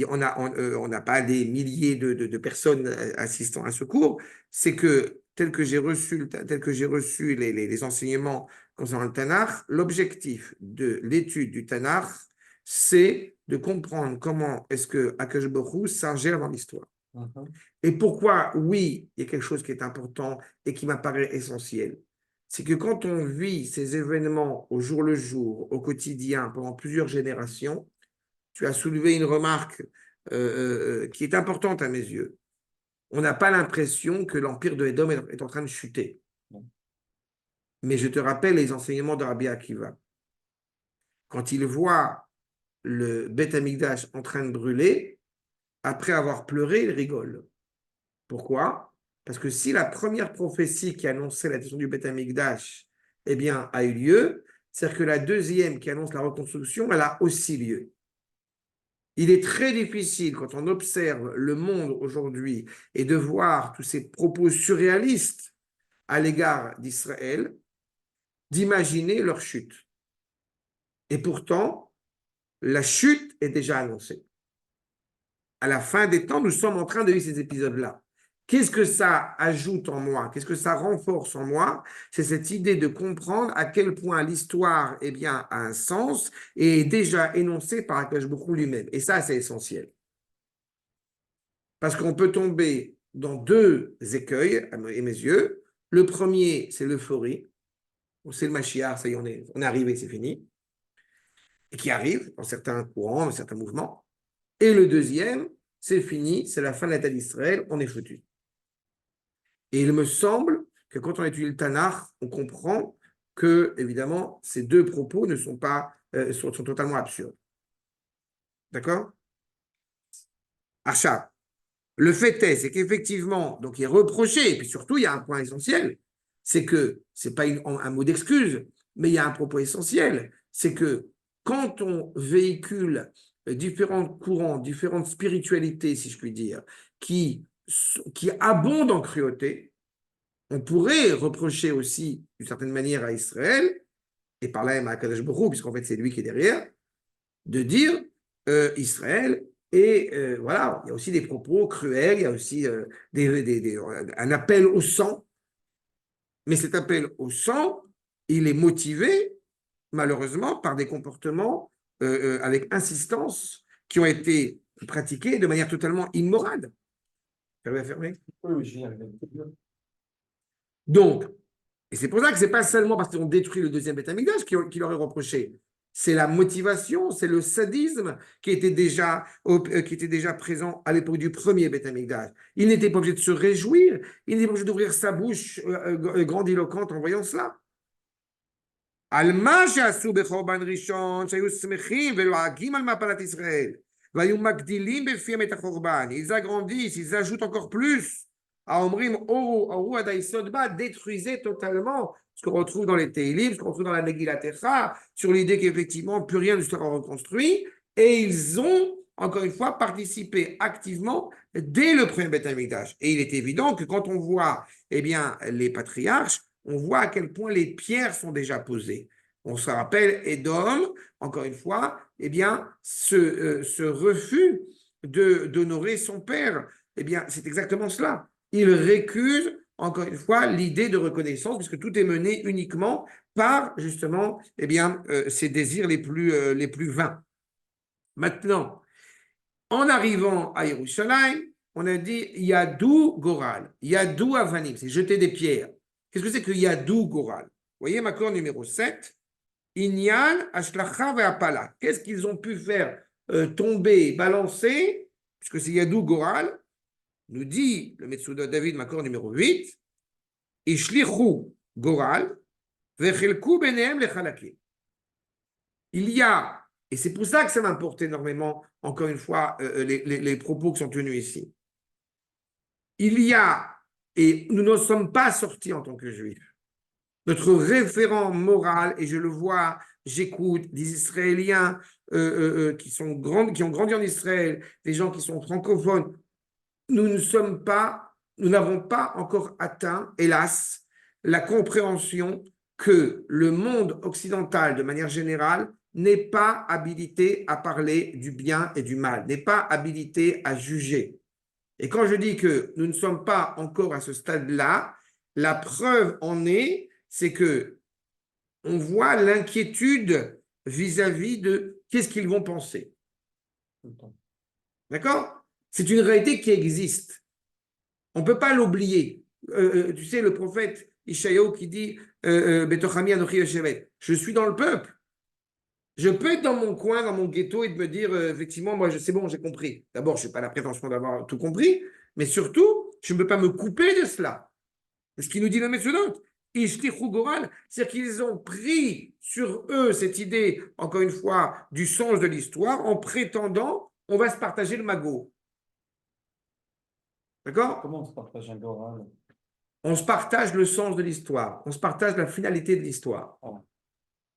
on n'a pas des milliers de personnes assistant à ce cours, c'est que tel que j'ai reçu les enseignements concernant le Tanakh, l'objectif de l'étude du Tanakh, c'est de comprendre comment est-ce que Akash Baruch Hu s'ingère dans l'histoire. Et pourquoi, oui, il y a quelque chose qui est important et qui m'apparaît essentiel. C'est que quand on vit ces événements au jour le jour, au quotidien, pendant plusieurs générations, tu as soulevé une remarque qui est importante à mes yeux. On n'a pas l'impression que l'empire de Édom est en train de chuter. Mais je te rappelle les enseignements de Rabbi Akiva. Quand il voit le Beth Amikdash en train de brûler, après avoir pleuré, il rigole. Pourquoi? Parce que si la première prophétie qui annonçait la destruction du Beth Amikdash, eh bien, a eu lieu, c'est-à-dire que la deuxième qui annonce la reconstruction, elle a aussi lieu. Il est très difficile, quand on observe le monde aujourd'hui et de voir tous ces propos surréalistes à l'égard d'Israël, d'imaginer leur chute. Et pourtant, la chute est déjà annoncée. À la fin des temps, nous sommes en train de vivre ces épisodes-là. Qu'est-ce que ça ajoute en moi? Qu'est-ce que ça renforce en moi? C'est cette idée de comprendre à quel point l'histoire eh bien, a un sens et est déjà énoncée par Akash Baruch Hu lui-même. Et ça, c'est essentiel. Parce qu'on peut tomber dans deux écueils, à mes yeux. Le premier, c'est l'euphorie. C'est le Mashiach, ça y est, on est arrivé, c'est fini. Et qui arrive dans certains courants, dans certains mouvements. Et le deuxième, c'est fini, c'est la fin de l'État d'Israël, on est foutu. Et il me semble que quand on étudie le Tanakh, on comprend que, évidemment, ces deux propos ne sont pas, sont totalement absurdes. D'accord? Achat. Le fait est, c'est qu'effectivement, donc il est reproché, et puis surtout, il y a un point essentiel, c'est que, ce n'est pas un mot d'excuse, mais il y a un propos essentiel, c'est que quand on véhicule différents courants, différentes spiritualités, si je puis dire, qui qui abondent en cruauté, on pourrait reprocher aussi, d'une certaine manière, à Israël, et par là même à Kadosh Baruch Hu, puisqu'en fait c'est lui qui est derrière, de dire Israël, et voilà, il y a aussi des propos cruels, il y a aussi un appel au sang, mais cet appel au sang, il est motivé, malheureusement, par des comportements avec insistance qui ont été pratiqués de manière totalement immorale. Fermé. Oui, oui, je viens avec Donc, et c'est pour ça que ce n'est pas seulement parce qu'ils ont détruit le deuxième Beth Amikdash qui leur est reproché. C'est la motivation, c'est le sadisme qui était déjà présent à l'époque du premier Beth Amikdash. Il n'était pas obligé de se réjouir, il n'était pas obligé d'ouvrir sa bouche grandiloquente en voyant cela. על מה שעשו בחורבן ראשון, שהיו שמחים ולועגים על מפלת ישראל, והיו מגדילים בפיהם את החורבן. Ils agrandissent, ils ajoutent encore plus. À Omrim, Oru Adaïsod Ba, détruisait totalement ce qu'on retrouve dans les Teilim, ce qu'on retrouve dans la Megillat Echa, sur l'idée qu'effectivement, plus rien ne sera reconstruit. Et ils ont, encore une fois, participé activement dès le premier Beth Amikdash. Et il est évident que quand on voit, eh bien, les patriarches, on voit à quel point les pierres sont déjà posées. On se rappelle, Édom, encore une fois, eh bien, ce refus d'honorer son père, eh bien, c'est exactement cela. Il récuse, encore une fois, l'idée de reconnaissance, puisque tout est mené uniquement par, justement, eh bien, ses désirs les plus vains. Maintenant, en arrivant à Yerushalayim, on a dit Yadou Goral, Yadou Avanim, c'est jeter des pierres. Qu'est-ce que c'est que Yadou Goral? Vous voyez, accord numéro 7, Inyan, Ashlacha et Apala. Qu'est-ce qu'ils ont pu faire tomber, balancer, puisque c'est Yadou Goral, nous dit le Metsuda David, accord numéro 8, Ishlichu Goral, Vechelku Benehem Lechalaki. Il y a, et c'est pour ça que ça m'importe énormément, encore une fois, les propos qui sont tenus ici. Il y a, et nous ne sommes pas sortis en tant que juifs, notre référent moral, et je le vois, j'écoute des Israéliens qui ont grandi en Israël, des gens qui sont francophones, nous n'avons pas encore atteint, hélas, la compréhension que le monde occidental, de manière générale, n'est pas habilité à parler du bien et du mal, n'est pas habilité à juger. Et quand je dis que nous ne sommes pas encore à ce stade-là, la preuve en est, c'est que on voit l'inquiétude vis-à-vis de qu'est-ce qu'ils vont penser. D'accord? C'est une réalité qui existe. On ne peut pas l'oublier. Tu sais, le prophète Ishaïaou qui dit Betochami Anochi Yoshevet, je suis dans le peuple. Je peux être dans mon coin, dans mon ghetto et de me dire effectivement, moi, c'est bon, j'ai compris. D'abord, je n'ai pas la prétention d'avoir tout compris, mais surtout, je ne peux pas me couper de cela. C'est ce qu'il nous dit le Metsunot. Ishtichu Goral, c'est-à-dire qu'ils ont pris sur eux cette idée, encore une fois, du sens de l'histoire en prétendant on va se partager le magot. D'accord? comment on se partage un Goral? On se partage le sens de l'histoire, on se partage la finalité de l'histoire. Ah.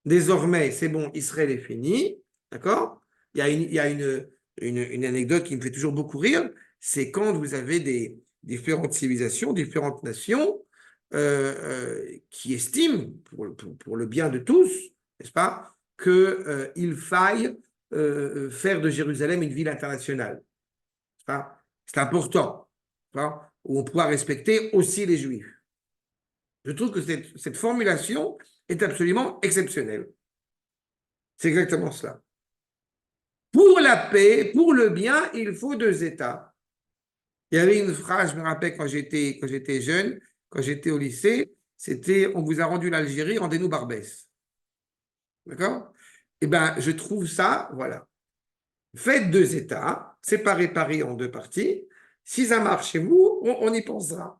Désormais, c'est bon, Israël est fini, d'accord? Il y a une anecdote qui me fait toujours beaucoup rire, c'est quand vous avez des différentes civilisations, différentes nations qui estiment, pour le bien de tous, n'est-ce pas, qu'il faille faire de Jérusalem une ville internationale. C'est important, où on pourra respecter aussi les Juifs. Je trouve que cette formulation est absolument exceptionnelle. C'est exactement cela. Pour la paix, pour le bien, il faut deux États. Il y avait une phrase, je me rappelle quand j'étais jeune, quand j'étais au lycée, c'était « On vous a rendu l'Algérie, rendez-nous Barbès ». D'accord? Eh bien, je trouve ça, voilà. Faites deux États, séparez Paris en deux parties. Si ça marche chez vous, on y pensera.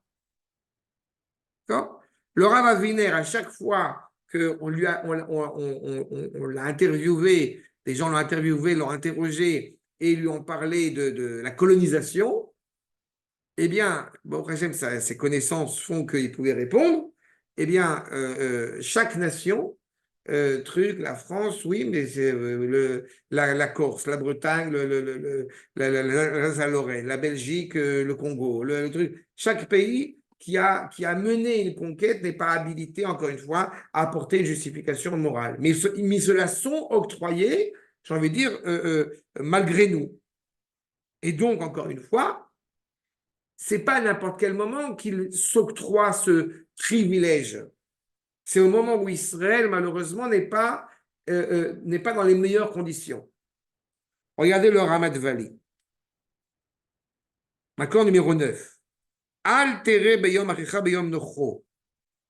D'accord? Le Rav Aviner, à chaque fois qu'on l'a interviewé, les gens l'ont interviewé, l'ont interrogé et lui ont parlé de la colonisation, eh bien, bon, ses connaissances font qu'il pouvait répondre. Eh bien, chaque nation truc, la France, oui, mais c'est la Corse, la Bretagne, la la Belgique, le Congo, le truc. Chaque pays qui a mené une conquête n'est pas habilité, encore une fois, à apporter une justification morale. Mais se la sont octroyés, j'ai envie de dire, malgré nous. Et donc, encore une fois, c'est pas à n'importe quel moment qu'il s'octroie ce privilège. C'est au moment où Israël, malheureusement, n'est pas dans les meilleures conditions. Regardez le Ramat Vali. Accord numéro 9. Al tere beyom achicha beyom nocho.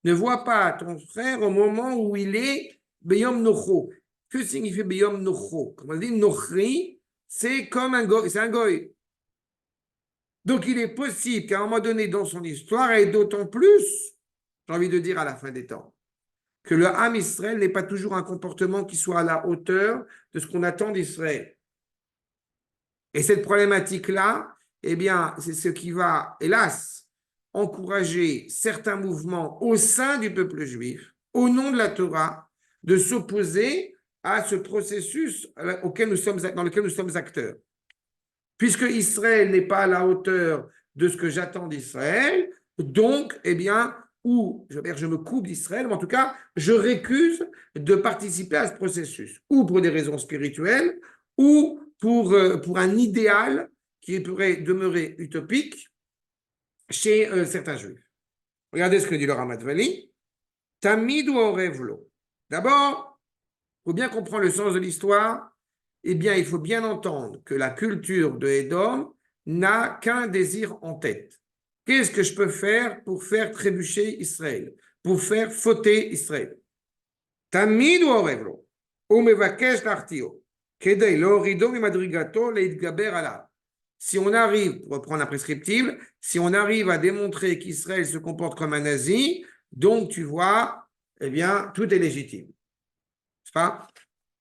Ne vois pas ton frère au moment où il est beyom nocho. Que signifie beyom nocho? Comme on dit, nochri, c'est comme un goy, c'est un goy. Donc il est possible qu'à un moment donné dans son histoire, et d'autant plus, j'ai envie de dire à la fin des temps, que le Ham Israël n'est pas toujours un comportement qui soit à la hauteur de ce qu'on attend d'Israël. Et cette problématique-là, eh bien, c'est ce qui va, hélas, encourager certains mouvements au sein du peuple juif, au nom de la Torah, de s'opposer à ce processus dans lequel nous sommes acteurs. Puisque Israël n'est pas à la hauteur de ce que j'attends d'Israël, donc, eh bien, ou je me coupe d'Israël, mais en tout cas, je récuse de participer à ce processus, ou pour des raisons spirituelles, ou pour un idéal qui pourrait demeurer utopique chez certains juifs. Regardez ce que dit le Ramat Vali. Tamid ou orevlo. D'abord, il faut bien comprendre le sens de l'histoire. Eh bien, il faut bien entendre que la culture de Édom n'a qu'un désir en tête. Qu'est-ce que je peux faire pour faire trébucher Israël, pour faire fauter Israël? Tamid ou orevlo, ou mevakesh l'artio, kedei l'orido mimadrigato leitgaber alav. Si on arrive, pour reprendre un prescriptible, si on arrive à démontrer qu'Israël se comporte comme un nazi, donc tu vois, eh bien, tout est légitime. C'est pas?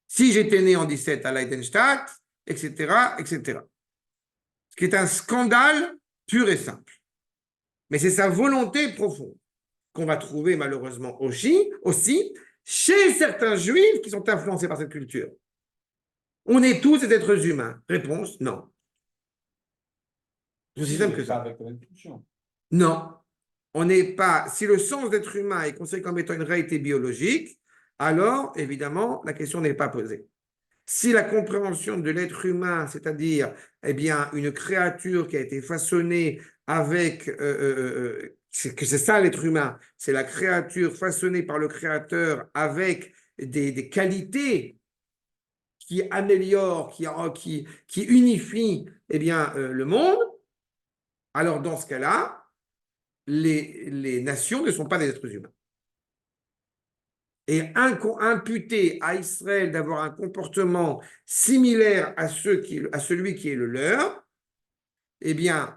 Si j'étais né en 17 à Leidenstadt, etc., etc. Ce qui est un scandale pur et simple. Mais c'est sa volonté profonde qu'on va trouver malheureusement aussi chez certains juifs qui sont influencés par cette culture. On est tous des êtres humains. Réponse, non. C'est aussi simple que ça. Avec la même culture. Non. On n'est pas. Si le sens d'être humain est considéré comme étant une réalité biologique, alors, évidemment, la question n'est pas posée. Si la compréhension de l'être humain, c'est-à-dire eh bien, une créature qui a été façonnée avec, que c'est ça l'être humain, c'est la créature façonnée par le Créateur avec des qualités qui améliorent, qui unifient eh bien, le monde, alors dans ce cas-là, les nations ne sont pas des êtres humains. Et imputer à Israël d'avoir un comportement similaire à celui qui est le leur, eh bien,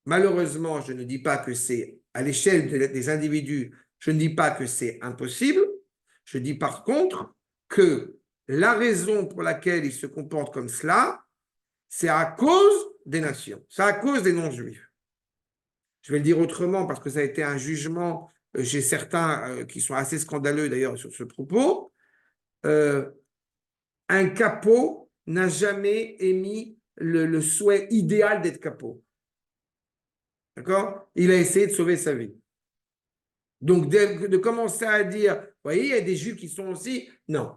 malheureusement, je ne dis pas que c'est à l'échelle des individus, je ne dis pas que c'est impossible, je dis par contre que la raison pour laquelle ils se comportent comme cela, c'est à cause des nations, c'est à cause des non-juifs. Je vais le dire autrement parce que ça a été un jugement chez certains qui sont assez scandaleux d'ailleurs sur ce propos. Un capot n'a jamais émis le souhait idéal d'être capot. D'accord? Il a essayé de sauver sa vie. Donc, de commencer à dire, vous voyez, il y a des juifs qui sont aussi. Non.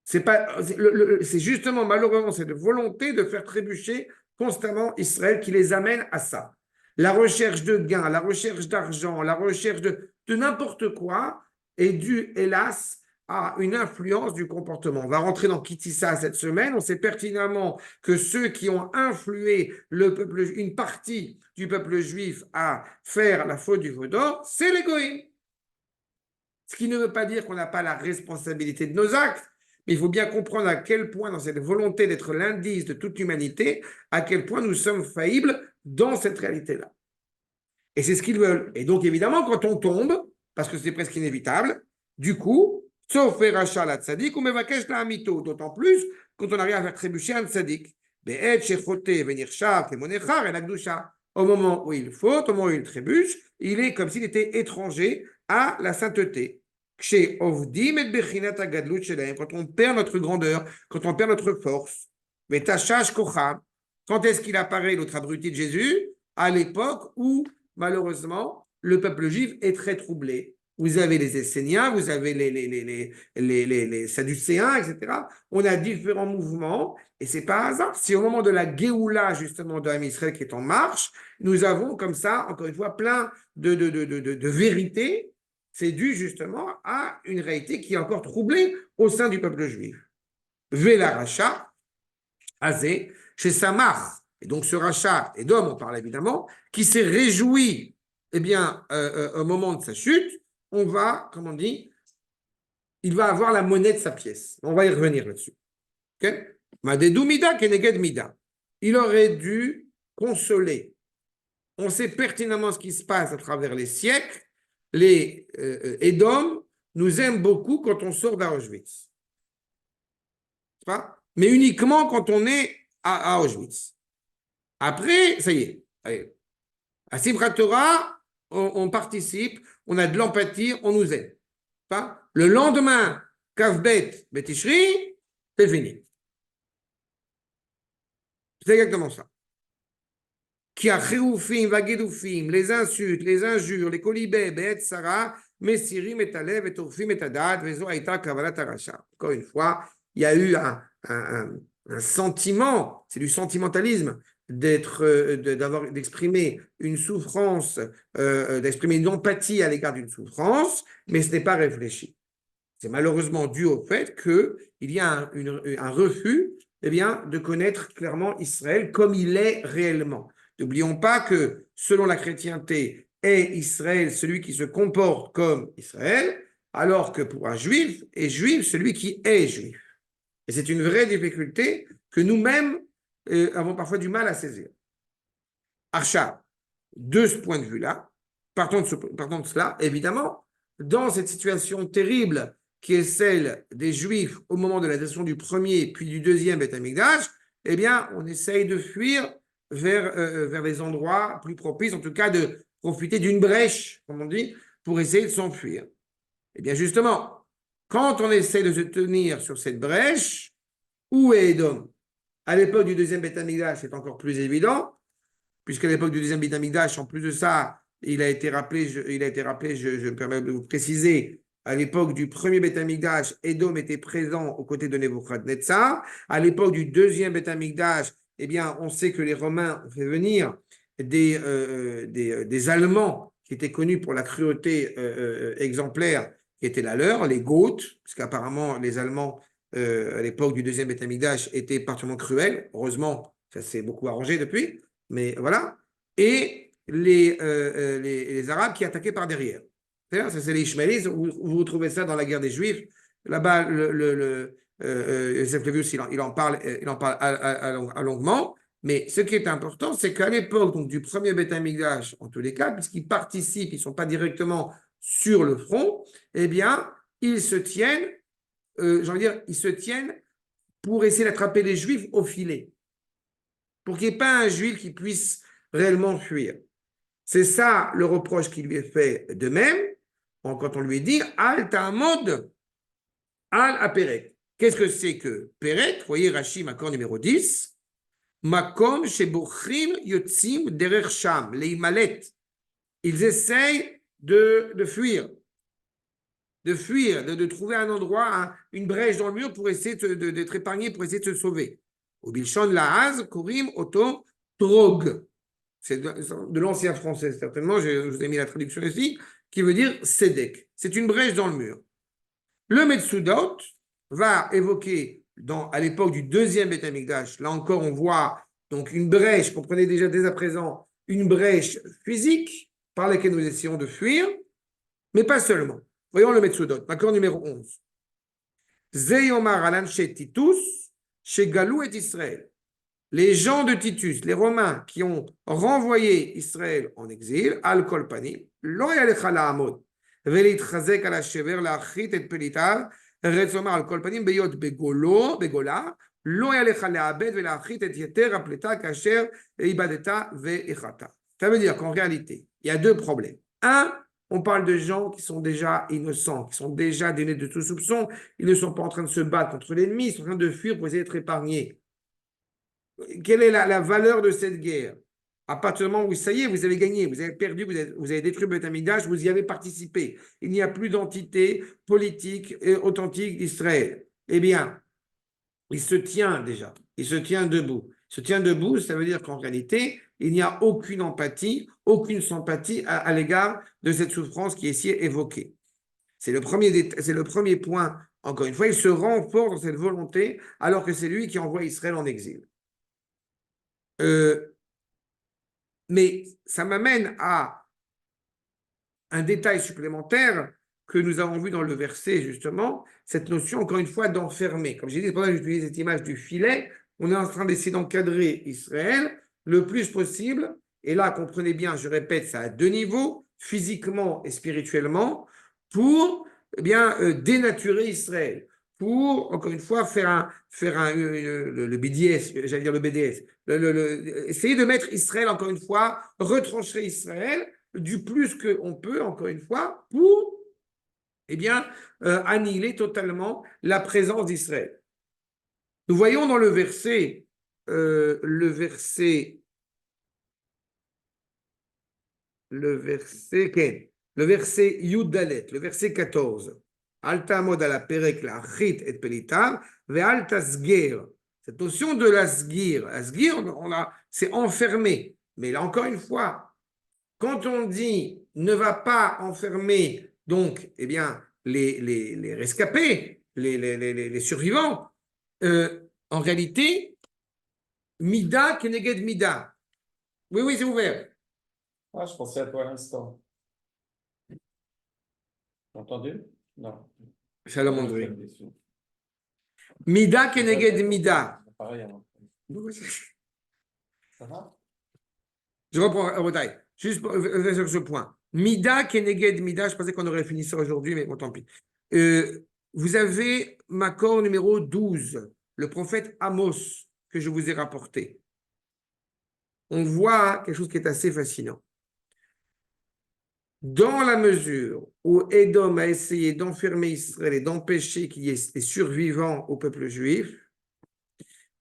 C'est justement, malheureusement, cette volonté de faire trébucher constamment Israël qui les amène à ça. La recherche de gains, la recherche d'argent, la recherche de n'importe quoi est due, hélas, à une influence du comportement. On va rentrer dans Kitissa cette semaine. On sait pertinemment que ceux qui ont influé une partie du peuple juif à faire la faute du veau d'or, c'est les goïms. Ce qui ne veut pas dire qu'on n'a pas la responsabilité de nos actes, mais il faut bien comprendre à quel point, dans cette volonté d'être l'indice de toute l'humanité, à quel point nous sommes faillibles dans cette réalité-là. Et c'est ce qu'ils veulent. Et donc, évidemment, quand on tombe, parce que c'est presque inévitable, du coup, sauf rachat la tzadik ou mevakesh la amito, d'autant plus quand on arrive à faire trébucher un tzadik. Au moment où il faute, au moment où il trébuche, il est comme s'il était étranger à la sainteté. Chez Ovdim et Bechinat Agadlut Shelem, quand on perd notre grandeur, quand on perd notre force, mais Tachash Kocham, quand est-ce qu'il apparaît l'autre abruti de Jésus? À l'époque où, malheureusement, le peuple juif est très troublé. Vous avez les Esséniens, vous avez les Sadducéens, etc. On a différents mouvements, et c'est pas un hasard. Si au moment de la Géoula, justement, de Israël qui est en marche, nous avons comme ça, encore une fois, plein de vérités. C'est dû justement à une réalité qui est encore troublée au sein du peuple juif. Vela Racha, Azé, chez Samach, et donc ce rachat, et d'homme on parle évidemment, qui s'est réjoui eh bien, au moment de sa chute, on va, comme on dit, il va avoir la monnaie de sa pièce. On va y revenir là-dessus. Okay? Madedou Mida, Keneged Mida. Il aurait dû consoler. On sait pertinemment ce qui se passe à travers les siècles. Les Édom nous aiment beaucoup quand on sort d'Auschwitz. Mais uniquement quand on est à Auschwitz. Après, ça y est. Allez. À Simchat Torah, on participe, on a de l'empathie, on nous aide. Le lendemain, Kavbet Betishri, c'est fini. C'est exactement ça. Qui a Cheroufim, Vagedoufim, les insultes, les injures, les colibets, Bet Sarah, Messirim et Talev, et Torfim et Tadat, Vezo Aïta, Kavalat Aracha. Encore une fois, il y a eu un sentiment, c'est du sentimentalisme, d'exprimer une souffrance, d'exprimer une empathie à l'égard d'une souffrance, mais ce n'est pas réfléchi. C'est malheureusement dû au fait qu'il y a un refus eh bien, de connaître clairement Israël comme il est réellement. N'oublions pas que selon la chrétienté, est Israël celui qui se comporte comme Israël, alors que pour un juif, est juif celui qui est juif. Et c'est une vraie difficulté que nous-mêmes avons parfois du mal à saisir. Archa, de ce point de vue-là, partons de cela, évidemment, dans cette situation terrible qui est celle des Juifs au moment de la destruction du premier puis du deuxième Beth Amikdash, eh bien, on essaye de fuir vers les endroits plus propices, en tout cas de profiter d'une brèche, comme on dit, pour essayer de s'enfuir. Eh bien, justement, quand on essaie de se tenir sur cette brèche, où est Édom? À l'époque du deuxième Beth Amikdash, c'est encore plus évident, puisqu'à l'époque du deuxième Beth Amikdash, en plus de ça, il a été rappelé, je me permets de vous préciser, à l'époque du premier Beth Amikdash, Édom était présent aux côtés de Nebuchadnezzar. À l'époque du deuxième Beth Amikdash, eh bien, on sait que les Romains ont fait venir des Allemands qui étaient connus pour la cruauté exemplaire qui était la leur, les Goths, parce qu'apparemment les Allemands à l'époque du deuxième Beth Amikdash étaient particulièrement cruels. Heureusement, ça s'est beaucoup arrangé depuis, mais voilà. Et les Arabes qui attaquaient par derrière. Ça, c'est les Ishmaélites. Vous trouvez ça dans la guerre des Juifs. Là-bas, Joseph Flavius, il en parle longuement. Mais ce qui est important, c'est qu'à l'époque donc, du premier Beth Amikdash, en tous les cas, puisqu'ils participent, ils ne sont pas directement sur le front, eh bien, ils se tiennent, ils se tiennent pour essayer d'attraper les Juifs au filet. Pour qu'il n'y ait pas un Juif qui puisse réellement fuir. C'est ça le reproche qui lui est fait de même, quand on lui dit Al Ta'amod Al Aperek. Qu'est-ce que c'est que Perek? Vous voyez Rachim, accord numéro 10. Makom Shebochrim Yotzim Derer Sham, les Imalet. Ils essayent de fuir. De trouver un endroit, une brèche dans le mur pour essayer d'être épargnés, pour essayer de se sauver. Au Bilshon Laaz, Korim, Oto, Trog. C'est de l'ancien français, certainement, je vous ai mis la traduction ici, qui veut dire Sédek. C'est une brèche dans le mur. Le Metsudot va évoquer, à l'époque du deuxième Beth Amikdash, là encore on voit donc une brèche, comprenez déjà dès à présent, une brèche physique par laquelle nous essayons de fuir, mais pas seulement. Voyons le Metsudot, accord numéro 11. Zeyomar Alanchet Titus, chez Galou et Israël. Les gens de Titus, les Romains qui ont renvoyé Israël en exil, al kolpanim, lo yalecha la'amod, velitchazek al hashever la'achit et pelitav, retzomar al kolpanim beyot begola, lo yalecha la'abed vela'achit et yeter apleta kasher ibadeta ve'ichata. Ça veut dire qu'en réalité, il y a deux problèmes. Un, On parle de gens qui sont déjà innocents, qui sont déjà dénués de tout soupçon. Ils ne sont pas en train de se battre contre l'ennemi, ils sont en train de fuir pour essayer d'être épargnés. Quelle est la valeur de cette guerre? À partir du moment où ça y est, vous avez gagné, vous avez perdu, vous avez détruit Beth Amikdash, vous y avez participé. Il n'y a plus d'entité politique et authentique d'Israël. Eh bien, il se tient déjà, il se tient debout. Il se tient debout, ça veut dire qu'en réalité, il n'y a aucune empathie, aucune sympathie à l'égard de cette souffrance qui est ici évoquée. C'est le premier point. Encore une fois, il se renforce dans cette volonté alors que c'est lui qui envoie Israël en exil. Mais ça m'amène à un détail supplémentaire que nous avons vu dans le verset, justement, cette notion, encore une fois, d'enfermer. Comme j'ai dit, c'est pour ça que j'utilise cette image du filet. On est en train d'essayer d'encadrer Israël le plus possible. Et là, comprenez bien, je répète, ça à deux niveaux, physiquement et spirituellement, pour dénaturer Israël. Pour, encore une fois, le BDS, j'allais dire le BDS, essayer de mettre Israël, encore une fois, retrancher Israël du plus qu'on peut, encore une fois, pour annihiler totalement la présence d'Israël. Nous voyons dans le verset Yudalet, le verset 14. Alta mod ala perek la chit et pelitar, ve alta sgir. Cette notion de la sgir, c'est enfermé. Mais là, encore une fois, quand on dit ne va pas enfermer donc les rescapés, les survivants, en réalité, Mida keneged Mida. Oui, oui, c'est ouvert. Ah, je pensais à toi à l'instant. Entendu? Non. Shalom André. Mida keneged Mida. Pareil, hein. Ça va? Je reprends au détail. Juste sur ce point. Mida keneged Mida, je pensais qu'on aurait fini ça aujourd'hui, mais bon, tant pis. Vous avez Makor numéro 12, le prophète Amos, que je vous ai rapporté. On voit quelque chose qui est assez fascinant. Dans la mesure où Édom a essayé d'enfermer Israël et d'empêcher qu'il y ait des survivants au peuple juif,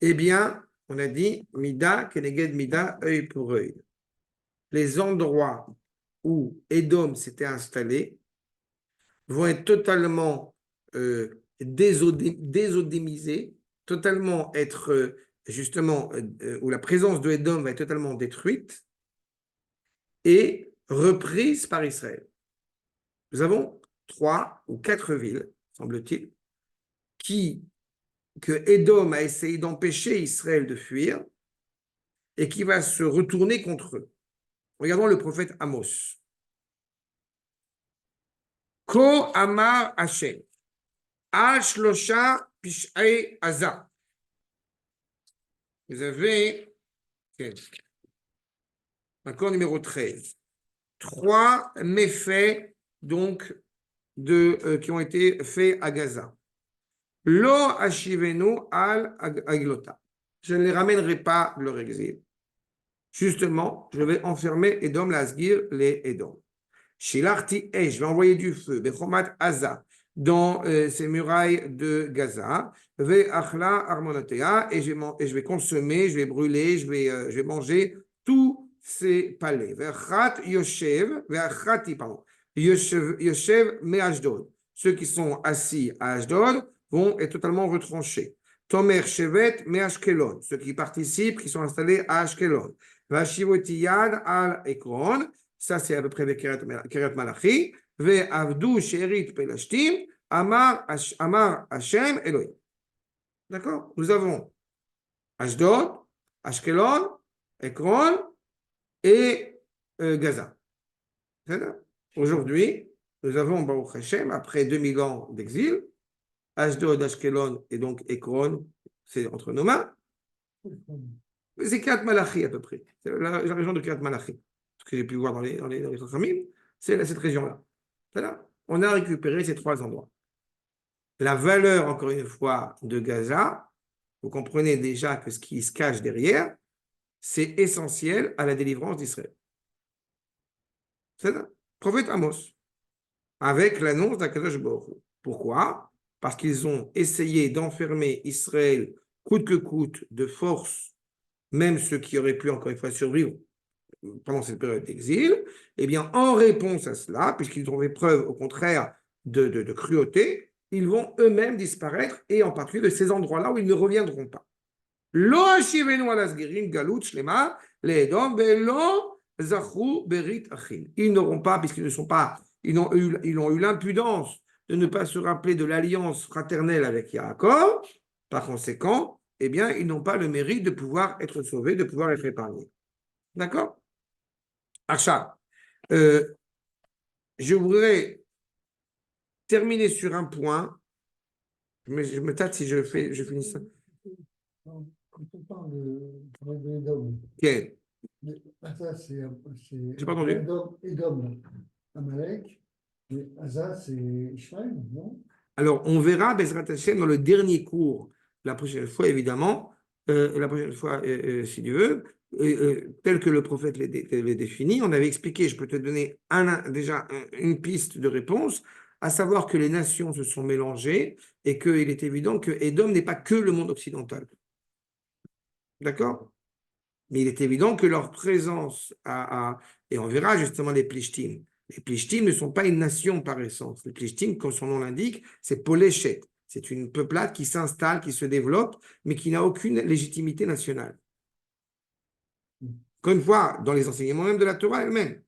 eh bien, on a dit Mida, Keneged Mida, œil pour œil. Les endroits où Édom s'était installé vont être totalement désodémisés, totalement être justement, où la présence de Édom va être totalement détruite et reprise par Israël. Nous avons 3 ou 4 villes, semble-t-il, que Édom a essayé d'empêcher Israël de fuir et qui va se retourner contre eux. Regardons le prophète Amos. Ko Amar Hashem, Al Shlosha Pish'ei Aza. Vous avez, encore numéro 13, 3 méfaits donc qui ont été faits à Gaza. Lo ashivenu al aglota. Je ne les ramènerai pas de leur exil. Justement, je vais enfermer Edom, l'Asgir, les Edom. Shilarti je vais envoyer du feu, Bechomat Aza, dans ces murailles de Gaza, Ve achla armonotea, et je vais consommer, je vais brûler, je vais manger tous ces palais. Ve'achat Yoshev, ve'achati, pardon, Yoshev me Ashdod. Ceux qui sont assis à Ashdod vont être totalement retranchés. Tomer Shevet me Ashkelon, ceux qui participent, qui sont installés à Ashkelon. Vashivotiyad al Ekron, ça c'est à peu près avec Kiryat Malachi. Ve'avdu sherit pelashtim, Amar Hashem Elohim. D'accord? Nous avons Ashdod, Ashkelon, Ekron et Gaza. Aujourd'hui, nous avons Baruch Hashem, après 2000 ans d'exil, Ashdod, Ashkelon et donc Ekron, c'est entre nos mains. C'est Kiryat Malachi à peu près. C'est la région de Kiryat Malachi. Ce que j'ai pu voir dans les Chachamim, c'est cette région-là. On a récupéré ces 3 endroits. La valeur, encore une fois, de Gaza, vous comprenez déjà que ce qui se cache derrière, c'est essentiel à la délivrance d'Israël. C'est ça. Prophète Amos. avec l'annonce d'Akadosh Baruch Hu. Pourquoi? Parce qu'ils ont essayé d'enfermer Israël coûte que coûte, de force, même ceux qui auraient pu encore une fois survivre pendant cette période d'exil. Eh bien, en réponse à cela, puisqu'ils ont fait preuve au contraire de cruauté, ils vont eux-mêmes disparaître, et en particulier de ces endroits-là où ils ne reviendront pas. Lo hashivenu ala sgerim galut shlema le'edom ve'lo zachru berit achim. Ils n'auront pas, puisqu'ils ne sont pas, ils ont eu l'impudence de ne pas se rappeler de l'alliance fraternelle avec Yaakov. Par conséquent, eh bien, ils n'ont pas le mérite de pouvoir être sauvés, de pouvoir être épargnés. D'accord? Acha, je voudrais terminer sur un point, mais je me tâte si je finis ça. Quand on parle de Edom, Ok, Asa, c'est j'ai pas entendu. Edom, Amalek, et Asa, c'est Ishmaël, non? Alors, on verra Bezrat Hashem dans le dernier cours, la prochaine fois, évidemment, la prochaine fois, si Dieu veut, tel que le prophète les définit. On avait expliqué, je peux te donner déjà une piste de réponse, à savoir que les nations se sont mélangées et qu'il est évident que Édom n'est pas que le monde occidental. D'accord? Mais il est évident que leur présence et on verra justement les Plishtim. Les Plishtim ne sont pas une nation par essence. Les Plishtim, comme son nom l'indique, c'est Poléchet. C'est une peuplade qui s'installe, qui se développe, mais qui n'a aucune légitimité nationale. Encore une fois, dans les enseignements même de la Torah elle-même.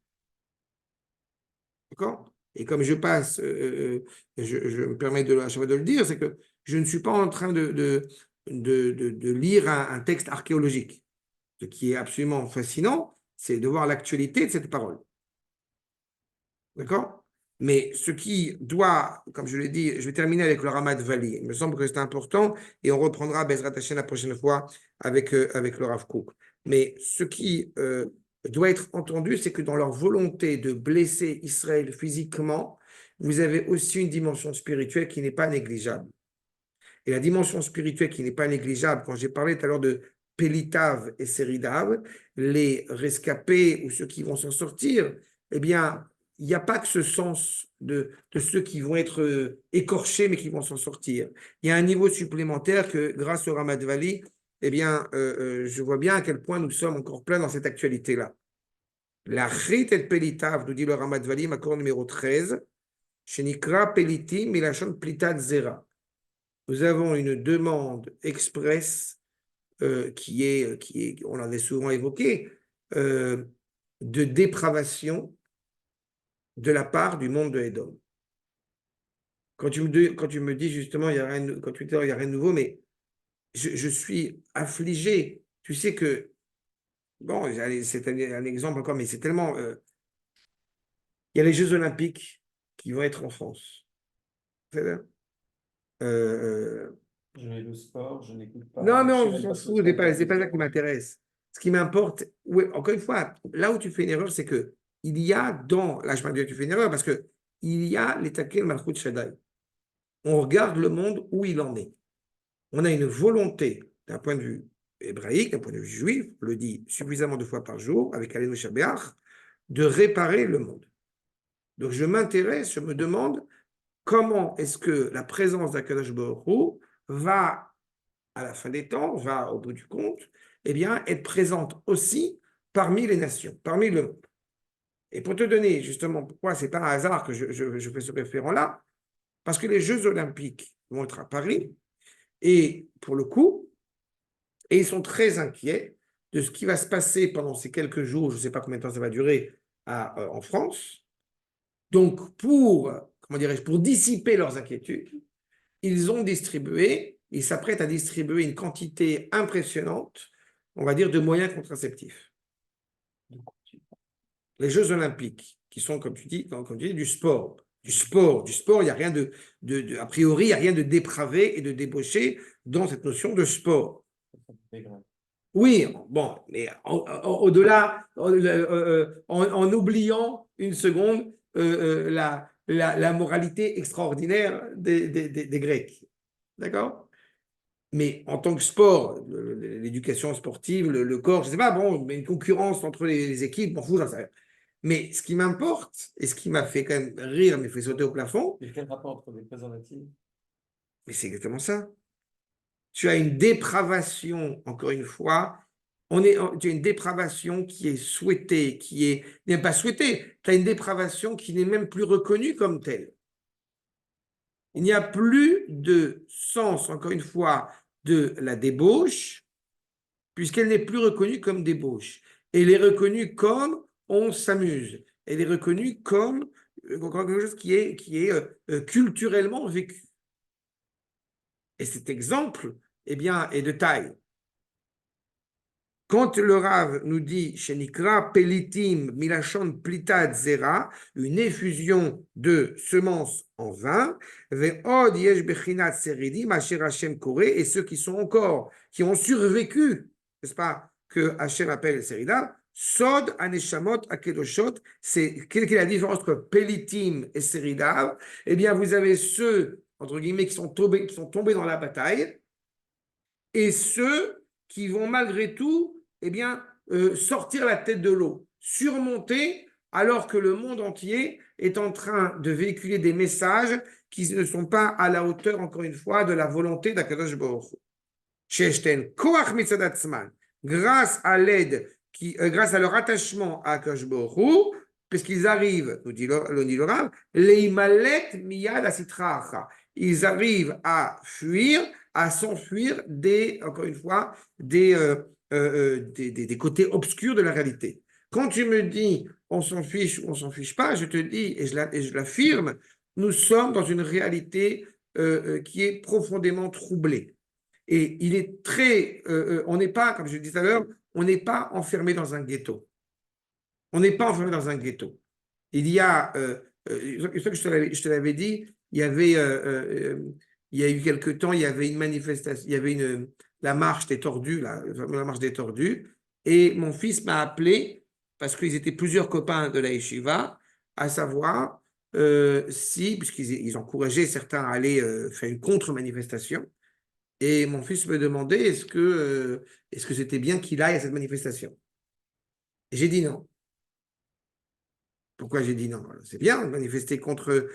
D'accord? Et comme je passe, je me permets à chaque fois de le dire, c'est que je ne suis pas en train de lire un texte archéologique. Ce qui est absolument fascinant, c'est de voir l'actualité de cette parole. D'accord? Mais ce qui doit, comme je l'ai dit, je vais terminer avec le Ramat Vali. Il me semble que c'est important et on reprendra Bezrat Hashem la prochaine fois avec le Rav Kook. Mais ce qui doit être entendu, c'est que dans leur volonté de blesser Israël physiquement, vous avez aussi une dimension spirituelle qui n'est pas négligeable. Et la dimension spirituelle qui n'est pas négligeable, quand j'ai parlé tout à l'heure de Pélitav et Séridav, les rescapés ou ceux qui vont s'en sortir, eh bien, il n'y a pas que ce sens de ceux qui vont être écorchés mais qui vont s'en sortir. Il y a un niveau supplémentaire que, grâce au Ramat Vali, eh bien, je vois bien à quel point nous sommes encore pleins dans cette actualité-là. La Chrit et Pélitav, nous dit le Ramat Vali, accord numéro 13, Shenikra Pelitim Milachon Plitat Zera. Nous avons une demande express qui est, on l'avait souvent évoqué, de dépravation de la part du monde de Edom. Quand tu me dis justement, il y a rien, quand tu dis, il n'y a rien de nouveau, mais je suis affligé. Tu sais que, bon, c'est un exemple encore, mais c'est tellement... il y a les Jeux Olympiques qui vont être en France. C'est-à-dire, Je vais le sport, je n'écoute pas. non, mais Je on sais s'en même pas ce fout, que c'est pas ça qui m'intéresse. Ce qui m'importe, ouais, encore une fois, là où tu fais une erreur, c'est que il y a dans, là je parle de tu fais une erreur parce que il y a l'étaquet Malchut Shaddai. On regarde le monde où il en est. On a une volonté, d'un point de vue hébraïque, d'un point de vue juif, on le dit suffisamment de fois par jour, avec Alenu Shabbat, de réparer le monde. Donc je m'intéresse, je me demande comment est-ce que la présence d'Akadosh Baruch Hu va à la fin des temps, va au bout du compte, eh bien, être présente aussi parmi les nations, parmi le monde. Et pour te donner justement pourquoi c'est pas un hasard que je fais ce référent-là, parce que les Jeux Olympiques vont être à Paris, et pour le coup, et ils sont très inquiets de ce qui va se passer pendant ces quelques jours, je ne sais pas combien de temps ça va durer en France. Donc, comment dirais-je, pour dissiper leurs inquiétudes, ils s'apprêtent à distribuer une quantité impressionnante, on va dire, de moyens contraceptifs. Les Jeux Olympiques, qui sont, comme tu dis, du sport. Du sport, il n'y a rien a priori, il n'y a rien de dépravé et de débauché dans cette notion de sport. Oui, bon, mais au-delà, en oubliant une seconde la moralité extraordinaire des Grecs. D'accord? Mais en tant que sport, l'éducation sportive, le corps, je ne sais pas, bon, mais une concurrence entre les équipes, m'en fous, j'en sais rien. Mais ce qui m'importe, et ce qui m'a fait quand même rire, mais fait sauter au plafond, Et quel rapport entre les préservatifs? mais c'est exactement ça. Tu as une dépravation, encore une fois, tu as une dépravation qui est souhaitée, qui n'est pas souhaitée, tu as une dépravation qui n'est même plus reconnue comme telle. Il n'y a plus de sens, encore une fois, de la débauche, puisqu'elle n'est plus reconnue comme débauche. Elle est reconnue comme on s'amuse. Elle est reconnue comme quelque chose qui est culturellement vécu. Et cet exemple, eh bien, est de taille. Quand le Rav nous dit Shenikra Pelitim Milachon Plitad Zera, une effusion de semences en vin, Ve'od Yesh Bechinat Seridim Asher Hashem Kore, et ceux qui sont encore, qui ont survécu, n'est-ce pas, que Hashem appelle Serida, Sod Aneshamot Akedoshot, quelle est la différence entre Pelitim et Seridav? Eh bien, vous avez ceux, entre guillemets, qui sont tombés dans la bataille, et ceux qui vont malgré tout eh bien, sortir la tête de l'eau, surmonter, alors que le monde entier est en train de véhiculer des messages qui ne sont pas à la hauteur, encore une fois, de la volonté d'Akadosh Baruch Hu. Grâce à l'aide, grâce à leur attachement à Akadosh Baruch Hu, puisqu'ils arrivent, nous dit le Rav, leimalet miyad asitracha. Ils arrivent à fuir, à s'enfuir encore une fois, des côtés obscurs de la réalité. Quand tu me dis on s'en fiche ou on s'en fiche pas, je te dis, et je l'affirme, nous sommes dans une réalité qui est profondément troublée. Et il est on n'est pas, comme je disais tout à l'heure, on n'est pas enfermé dans un ghetto. On n'est pas enfermé dans un ghetto. Il y a, que je te l'avais dit, il y a eu quelque temps, il y avait une manifestation, il y avait la marche des tordus, la marche des tordus, et mon fils m'a appelé parce qu'ils étaient plusieurs copains de la yeshiva, à savoir puisqu'ils encourageaient certains à aller faire une contre-manifestation, et mon fils me demandait est-ce que c'était bien qu'il aille à cette manifestation. Et j'ai dit non. Pourquoi j'ai dit non? C'est bien de manifester contre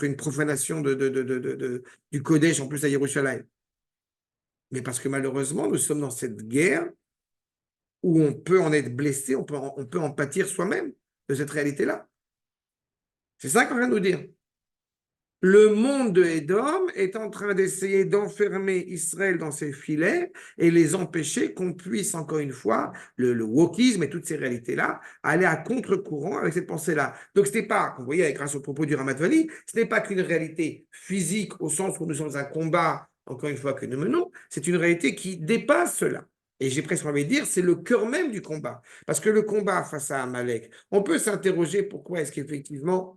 une profanation du Kodesh, en plus à Yerushalayim. Mais parce que malheureusement, nous sommes dans cette guerre où on peut en être blessé, on peut en pâtir soi-même de cette réalité-là. C'est ça qu'on vient de nous dire. Le monde de Édom est en train d'essayer d'enfermer Israël dans ses filets et les empêcher qu'on puisse, encore une fois, le wokisme et toutes ces réalités-là, aller à contre-courant avec cette pensée-là. Donc, ce n'est pas, vous voyez, grâce au propos du Ramat Vali, ce n'est pas qu'une réalité physique au sens où nous sommes dans un combat, encore une fois, que nous menons, c'est une réalité qui dépasse cela. Et j'ai presque envie de dire, c'est le cœur même du combat. Parce que le combat face à Amalek, on peut s'interroger pourquoi est-ce qu'effectivement,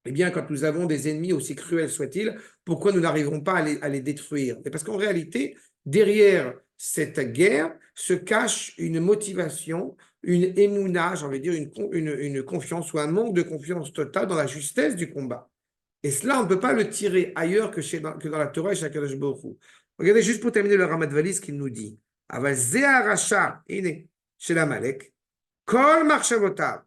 eh bien, quand nous avons des ennemis, aussi cruels soient-ils, pourquoi nous n'arriverons pas à les détruire? Et parce qu'en réalité, derrière cette guerre se cache une motivation, une émouna, j'ai envie de dire une confiance ou un manque de confiance totale dans la justesse du combat. Et cela, on ne peut pas le tirer ailleurs que dans la Torah et chez Akadosh Baruch Hu. Regardez juste pour terminer le Ramat Vali ce qu'il nous dit. Aval ze haracha, chez l'Amalek, kol marshavotav,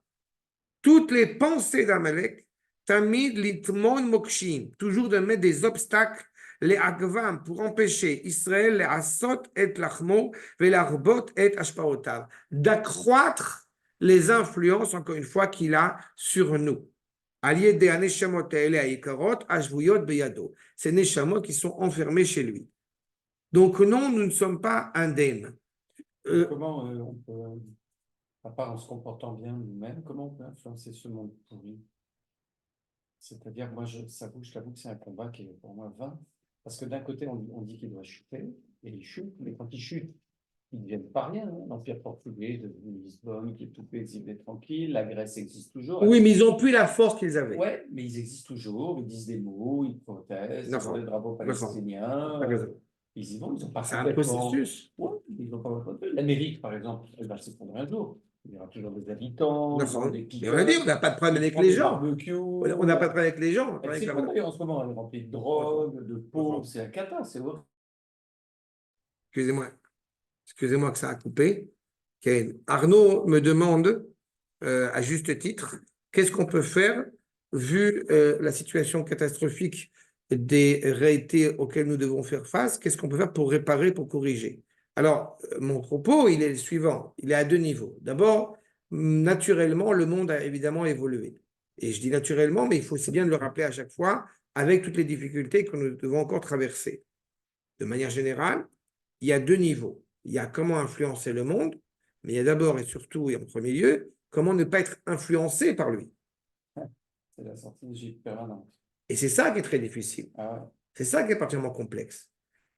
toutes les pensées d'Amalek, Tamid litmon mokshim, toujours de mettre des obstacles, les agvam, pour empêcher Israël, les asot et lachmo, et l'arbot et ashpaotav, d'accroître les influences, encore une fois, qu'il a sur nous. Allié des aneshamot et aikarot, ashvuyot beyado. Ces neshamot qui sont enfermés chez lui. Donc non, nous ne sommes pas indemnes. Comment on peut, à part en se comportant bien nous-mêmes, comment on peut influencer ce monde pourri? C'est-à-dire, moi, je t'avoue que c'est un combat qui est pour moi vain. Parce que d'un côté, on dit qu'il doit chuter, et il chute, mais quand il chute, ils ne deviennent pas rien. Hein. L'Empire portugais, devenu Lisbonne, qui est tout paisible et tranquille, la Grèce existe toujours. Oui, mais ils n'ont plus la force qu'ils avaient. Oui, mais ils existent toujours, ils disent des mots, ils protestent, ils ont des drapeaux palestiniens. Ils y vont, ils n'ont pas c'est un processus. Ouais, ils n'ont pas l'Amérique, par exemple, elle va s'effondrer un jour. Il y aura toujours des habitants, des piqueurs. Mais on a dit, on n'a pas de problème avec les gens. On n'a pas de problème avec les gens. Elle s'effondre en ce moment, elle est remplie de drogue, de pauvres, c'est un cata, c'est horrible. Excusez-moi que ça a coupé. Arnaud me demande à juste titre. Qu'est-ce qu'on peut faire vu la situation catastrophique des réalités auxquelles nous devons faire face? Qu'est-ce qu'on peut faire pour réparer, pour corriger? Alors, mon propos, il est le suivant. Il est à deux niveaux. D'abord, naturellement, le monde a évidemment évolué. Et je dis naturellement, mais il faut aussi bien le rappeler à chaque fois, avec toutes les difficultés que nous devons encore traverser. De manière générale, il y a deux niveaux. Il y a comment influencer le monde, mais il y a d'abord et surtout et en premier lieu, comment ne pas être influencé par lui. C'est la sortie de Gilles Perrin. Et c'est ça qui est très difficile. Ah ouais. C'est ça qui est particulièrement complexe.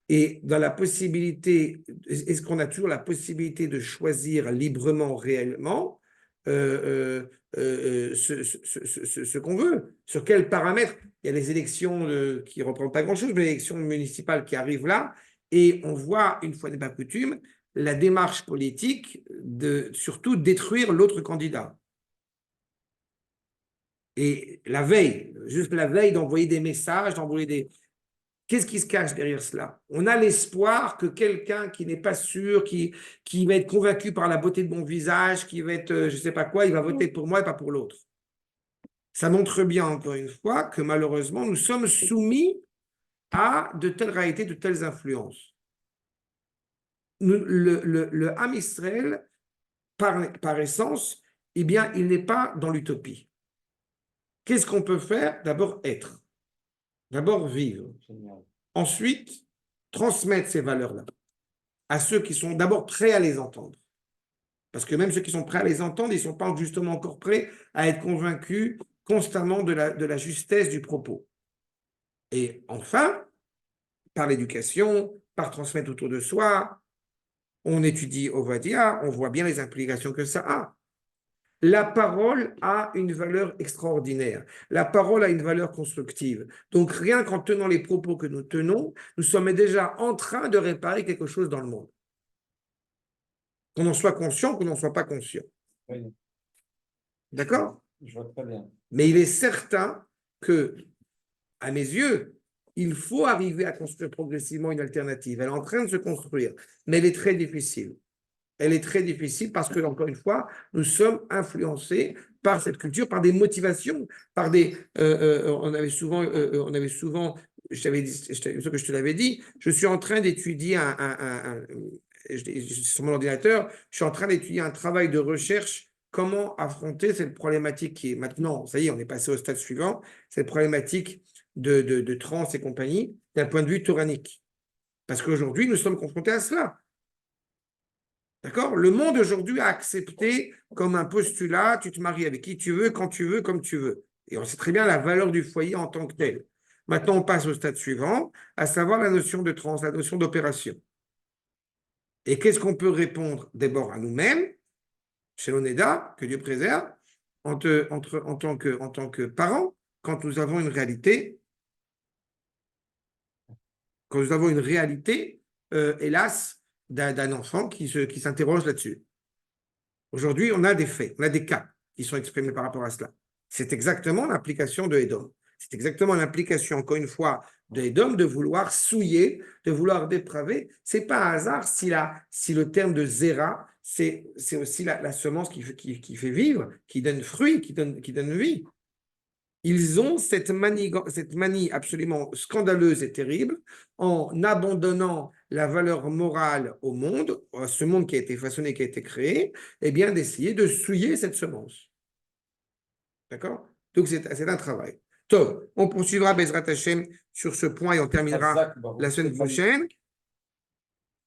Et dans la possibilité, est-ce qu'on a toujours la possibilité de choisir librement, réellement, ce qu'on veut? Sur quels paramètres? Il y a les élections qui ne représentent pas grand-chose, mais les élections municipales qui arrivent là, et on voit, une fois n'est pas coutume, la démarche politique de surtout détruire l'autre candidat. Et la veille, juste la veille d'envoyer des messages, d'envoyer des... Qu'est-ce qui se cache derrière cela? On a l'espoir que quelqu'un qui n'est pas sûr, qui va être convaincu par la beauté de mon visage, qui va être, je ne sais pas quoi, il va voter pour moi et pas pour l'autre. Ça montre bien, encore une fois, que malheureusement, nous sommes soumis à de telles réalités, de telles influences. Le Ham Israël, par essence, eh bien, il n'est pas dans l'utopie. Qu'est-ce qu'on peut faire? D'abord, être. D'abord, vivre. Génial. Ensuite, transmettre ces valeurs-là à ceux qui sont d'abord prêts à les entendre. Parce que même ceux qui sont prêts à les entendre, ils ne sont pas justement encore prêts à être convaincus constamment de la justesse du propos. Et enfin, par l'éducation, par transmettre autour de soi, on étudie Ovadia, on voit bien les implications que ça a. La parole a une valeur extraordinaire. La parole a une valeur constructive. Donc, rien qu'en tenant les propos que nous tenons, nous sommes déjà en train de réparer quelque chose dans le monde. Qu'on en soit conscient, qu'on n'en soit pas conscient. Oui, D'accord? je vois très bien. Mais il est certain que, à mes yeux, il faut arriver à construire progressivement une alternative. Elle est en train de se construire, mais elle est très difficile. Elle est très difficile parce que, encore une fois, nous sommes influencés par cette culture, par des motivations, par des... on avait souvent, je t'avais dit, ce que je te l'avais dit, je suis en train d'étudier sur mon ordinateur, je suis en train d'étudier un travail de recherche, comment affronter cette problématique qui est maintenant, ça y est, on est passé au stade suivant, cette problématique de trans et compagnie, d'un point de vue toranique. Parce qu'aujourd'hui, nous sommes confrontés à cela. D'accord? Le monde aujourd'hui a accepté comme un postulat, tu te maries avec qui tu veux, quand tu veux, comme tu veux. Et on sait très bien la valeur du foyer en tant que tel. Maintenant, on passe au stade suivant, à savoir la notion de trans, la notion d'opération. Et qu'est-ce qu'on peut répondre d'abord à nous-mêmes, chez l'ONEDA, que Dieu préserve, en tant que parents, quand nous avons une réalité, hélas, d'un enfant qui s'interroge là-dessus. Aujourd'hui, on a des faits, on a des cas qui sont exprimés par rapport à cela. C'est exactement l'implication de Edom. C'est exactement l'implication, encore une fois, de Edom de vouloir souiller, de vouloir dépraver. Ce n'est pas un hasard si le terme de Zera, c'est aussi la semence qui fait vivre, qui donne fruit, qui donne vie. Ils ont cette manie absolument scandaleuse et terrible en abandonnant la valeur morale au monde, à ce monde qui a été façonné, qui a été créé, et bien d'essayer de souiller cette semence. D'accord? Donc c'est un travail. Donc, on poursuivra Bezrat Hashem sur ce point et on termizak la semaine prochaine.